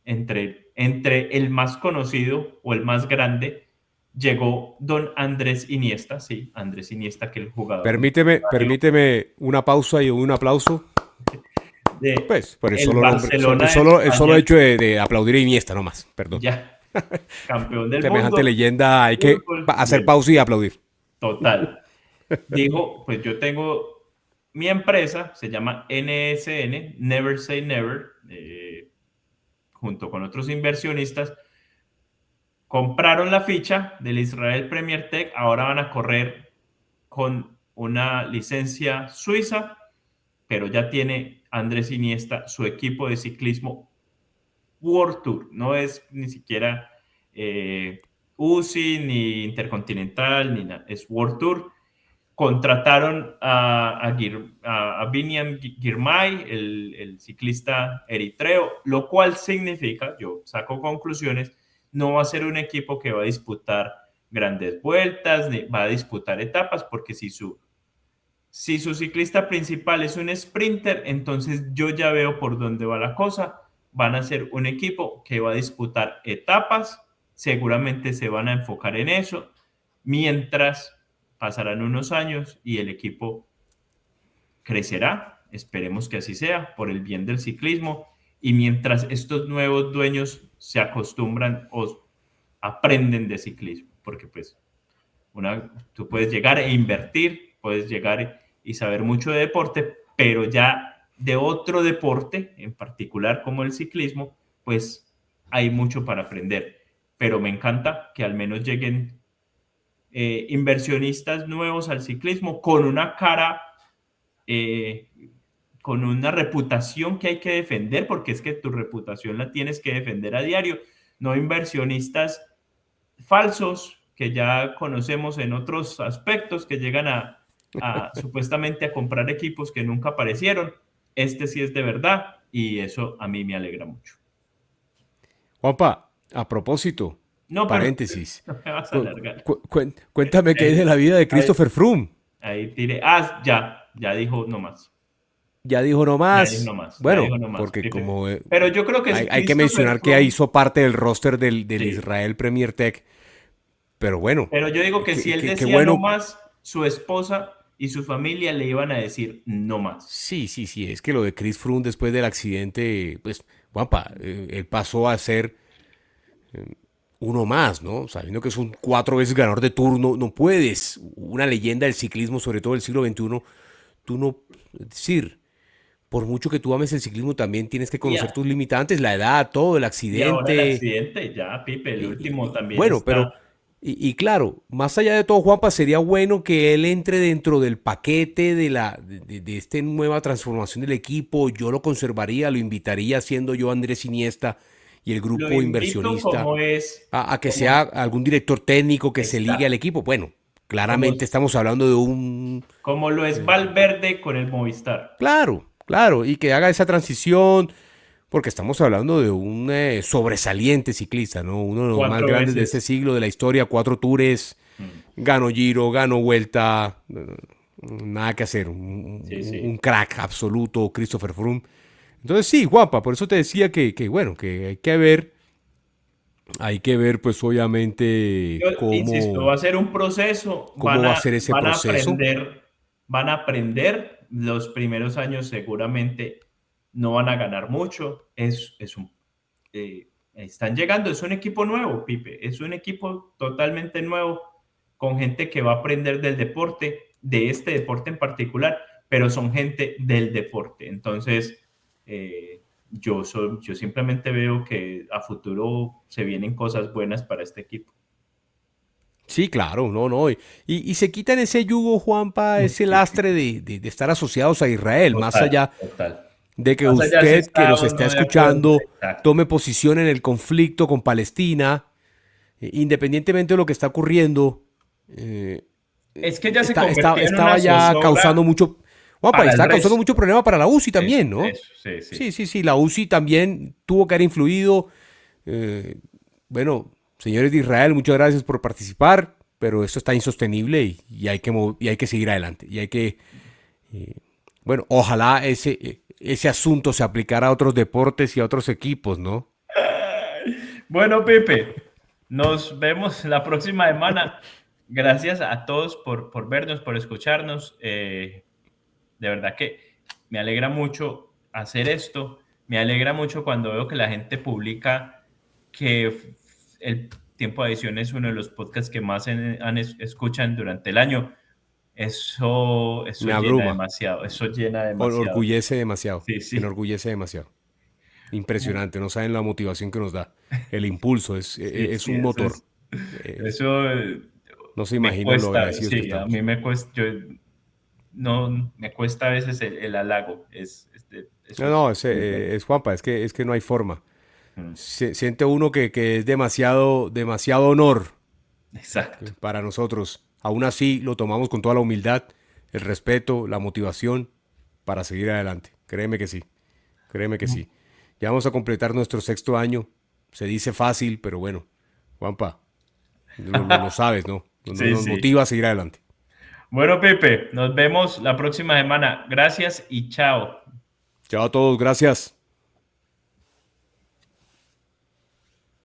Speaker 1: entre el más conocido o el más grande, llegó don Andrés Iniesta, sí, Andrés Iniesta, que es el jugador
Speaker 2: Permíteme una pausa y un aplauso.
Speaker 1: de
Speaker 2: Pues, por el
Speaker 1: el
Speaker 2: solo nombre,
Speaker 1: Barcelona de
Speaker 2: el solo
Speaker 1: España,
Speaker 2: hecho de aplaudir a Iniesta nomás, perdón.
Speaker 1: ya campeón del
Speaker 2: Semejante
Speaker 1: mundo,
Speaker 2: leyenda, hay que
Speaker 1: fútbol,
Speaker 2: hacer
Speaker 1: bueno,
Speaker 2: pausa y aplaudir.
Speaker 1: total. Dijo, pues yo tengo mi empresa, se llama NSN, Never Say Never, junto con otros inversionistas, compraron la ficha del Israel Premier Tech, ahora van a correr con una licencia suiza, pero ya tiene Andrés Iniesta su equipo de ciclismo World Tour, no es ni siquiera UCI, ni Intercontinental, ni nada, es World Tour. Contrataron a Biniam Girmay, el ciclista eritreo, lo cual significa, yo saco conclusiones, no va a ser un equipo que va a disputar grandes vueltas, ni va a disputar etapas, porque si su ciclista principal es un sprinter, entonces yo ya veo por dónde va la cosa. Van a ser un equipo que va a disputar etapas, seguramente se van a enfocar en eso, mientras pasarán unos años y el equipo crecerá, esperemos que así sea, por el bien del ciclismo, y mientras estos nuevos dueños se acostumbran o aprenden de ciclismo, porque pues tú puedes llegar e invertir, puedes llegar y saber mucho de deporte, pero ya de otro deporte, en particular como el ciclismo, pues hay mucho para aprender. Pero me encanta que al menos lleguen inversionistas nuevos al ciclismo con una cara, eh, con una reputación que hay que defender, porque es que tu reputación la tienes que defender a diario, no inversionistas falsos que ya conocemos en otros aspectos que llegan a supuestamente a comprar equipos que nunca aparecieron. Este sí es de verdad y eso a mí me alegra mucho.
Speaker 2: Juanpa, a propósito,
Speaker 1: No, pero
Speaker 2: paréntesis.
Speaker 1: no me vas a alargar.
Speaker 2: Cuéntame qué hay
Speaker 1: Ahí,
Speaker 2: de la vida de
Speaker 1: ahí,
Speaker 2: Christopher Froome.
Speaker 1: ahí tiré. Ya dijo no más.
Speaker 2: Ya dijo no
Speaker 1: Ya dijo
Speaker 2: más.
Speaker 1: no más. Ya
Speaker 2: Bueno,
Speaker 1: dijo no más.
Speaker 2: porque como
Speaker 1: Pero yo creo que es
Speaker 2: hay que
Speaker 1: Christopher
Speaker 2: mencionar que
Speaker 1: Froome.
Speaker 2: hizo parte del roster del
Speaker 1: Sí.
Speaker 2: Israel Premier Tech. Pero bueno,
Speaker 1: Pero yo digo que si él
Speaker 2: qué
Speaker 1: decía no
Speaker 2: bueno.
Speaker 1: más, su esposa y su familia le iban a decir no más.
Speaker 2: Sí, sí, sí, es que lo de Chris Froome después del accidente, pues, guapa, él pasó a ser uno más, ¿no? Sabiendo que es un 4 veces ganador de Tour, no, no puedes, una leyenda del ciclismo, sobre todo del siglo XXI, tú no, es decir, por mucho que tú ames el ciclismo, también tienes que
Speaker 1: Y,
Speaker 2: conocer tus limitantes, la edad, todo, el
Speaker 1: y ahora el
Speaker 2: accidente.
Speaker 1: accidente, ya, Pipe, el último también
Speaker 2: Bueno, pero,
Speaker 1: está.
Speaker 2: y claro, más allá de todo, Juanpa, sería bueno que él entre dentro del paquete de esta nueva transformación del equipo. Yo lo conservaría, lo invitaría, siendo yo Andrés Iniesta y el
Speaker 1: Lo
Speaker 2: grupo
Speaker 1: invito
Speaker 2: inversionista,
Speaker 1: como es,
Speaker 2: a que sea
Speaker 1: como
Speaker 2: algún director técnico que se ligue al
Speaker 1: está,
Speaker 2: equipo. Bueno,
Speaker 1: como,
Speaker 2: claramente estamos hablando de un...
Speaker 1: como lo es Valverde con el Movistar.
Speaker 2: Claro, claro, y que haga esa transición, porque estamos hablando de un sobresaliente ciclista, ¿no? Uno de los más
Speaker 1: Cuatro
Speaker 2: grandes de este
Speaker 1: veces.
Speaker 2: siglo, de la historia, 4 tours,
Speaker 1: Mm,
Speaker 2: ganó Giro, ganó Vuelta, nada que hacer,
Speaker 1: sí,
Speaker 2: un
Speaker 1: sí.
Speaker 2: crack absoluto, Christopher Froome. Entonces sí, guapa, por eso te decía que bueno, que hay que ver pues obviamente
Speaker 1: Yo insisto, va a ser un proceso,
Speaker 2: cómo va a ser ese
Speaker 1: van a
Speaker 2: proceso.
Speaker 1: aprender los primeros años seguramente no van a ganar mucho, están llegando, es un equipo nuevo, Pipe, es un equipo totalmente nuevo, con gente que va a aprender del deporte, de este deporte en particular, pero son gente del deporte, entonces yo simplemente veo que a futuro se vienen cosas buenas para este equipo.
Speaker 2: Sí, claro, no, no. Y se quitan ese yugo, Juanpa, ese
Speaker 1: Sí, sí,
Speaker 2: lastre de estar asociados a Israel, más
Speaker 1: total,
Speaker 2: allá
Speaker 1: total.
Speaker 2: de que
Speaker 1: Más allá si
Speaker 2: usted que
Speaker 1: está
Speaker 2: nos
Speaker 1: o
Speaker 2: está
Speaker 1: no de acuerdo,
Speaker 2: escuchando
Speaker 1: exacto.
Speaker 2: tome posición en el conflicto con Palestina, independientemente de lo que está ocurriendo, eh,
Speaker 1: Es que ya se convertía en una
Speaker 2: estaba ya causando
Speaker 1: zozobra
Speaker 2: mucho, Juanpa, y
Speaker 1: para el
Speaker 2: está causando mucho
Speaker 1: resto.
Speaker 2: problema para la UCI también, ¿no?
Speaker 1: Eso, sí,
Speaker 2: Sí,
Speaker 1: sí.
Speaker 2: sí, sí, la UCI también tuvo que haber influido. Bueno, señores de Israel, muchas gracias por participar, pero esto está insostenible y y hay que seguir adelante. Y hay que, bueno, ojalá ese asunto se aplicara a otros deportes y a otros equipos, ¿no?
Speaker 1: Bueno, Pepe, nos vemos la próxima semana. Gracias a todos por vernos, por escucharnos. De verdad que me alegra mucho hacer esto. Me alegra mucho cuando veo que la gente publica que el Tiempo de Edición es uno de los podcasts que más escuchan durante el año. Eso
Speaker 2: Me
Speaker 1: llena
Speaker 2: abruma,
Speaker 1: demasiado, eso llena demasiado.
Speaker 2: orgullece demasiado,
Speaker 1: Sí, sí,
Speaker 2: enorgullece demasiado. Impresionante, no saben la motivación que nos da. El impulso
Speaker 1: sí,
Speaker 2: es
Speaker 1: sí,
Speaker 2: un motor. Es-
Speaker 1: eso
Speaker 2: no se
Speaker 1: me
Speaker 2: imaginan lo
Speaker 1: cuesta,
Speaker 2: agradecidos que
Speaker 1: sí, a mí
Speaker 2: estamos.
Speaker 1: me cuesta, no, me cuesta a veces el halago, eso
Speaker 2: No, no,
Speaker 1: es muy bueno.
Speaker 2: es Juanpa, es que no hay forma.
Speaker 1: Mm,
Speaker 2: Siente uno que es demasiado, demasiado honor
Speaker 1: exacto.
Speaker 2: para nosotros. Aún así, lo tomamos con toda la humildad, el respeto, la motivación para seguir adelante. Créeme que sí, créeme que sí. Ya vamos a completar nuestro 6.º año. Se dice fácil, pero bueno, Juanpa, lo sabes, ¿no?
Speaker 1: Sí,
Speaker 2: Nos
Speaker 1: sí.
Speaker 2: motiva a seguir adelante.
Speaker 1: Bueno, Pepe, nos vemos la próxima semana. Gracias y chao.
Speaker 2: Chao a todos, gracias.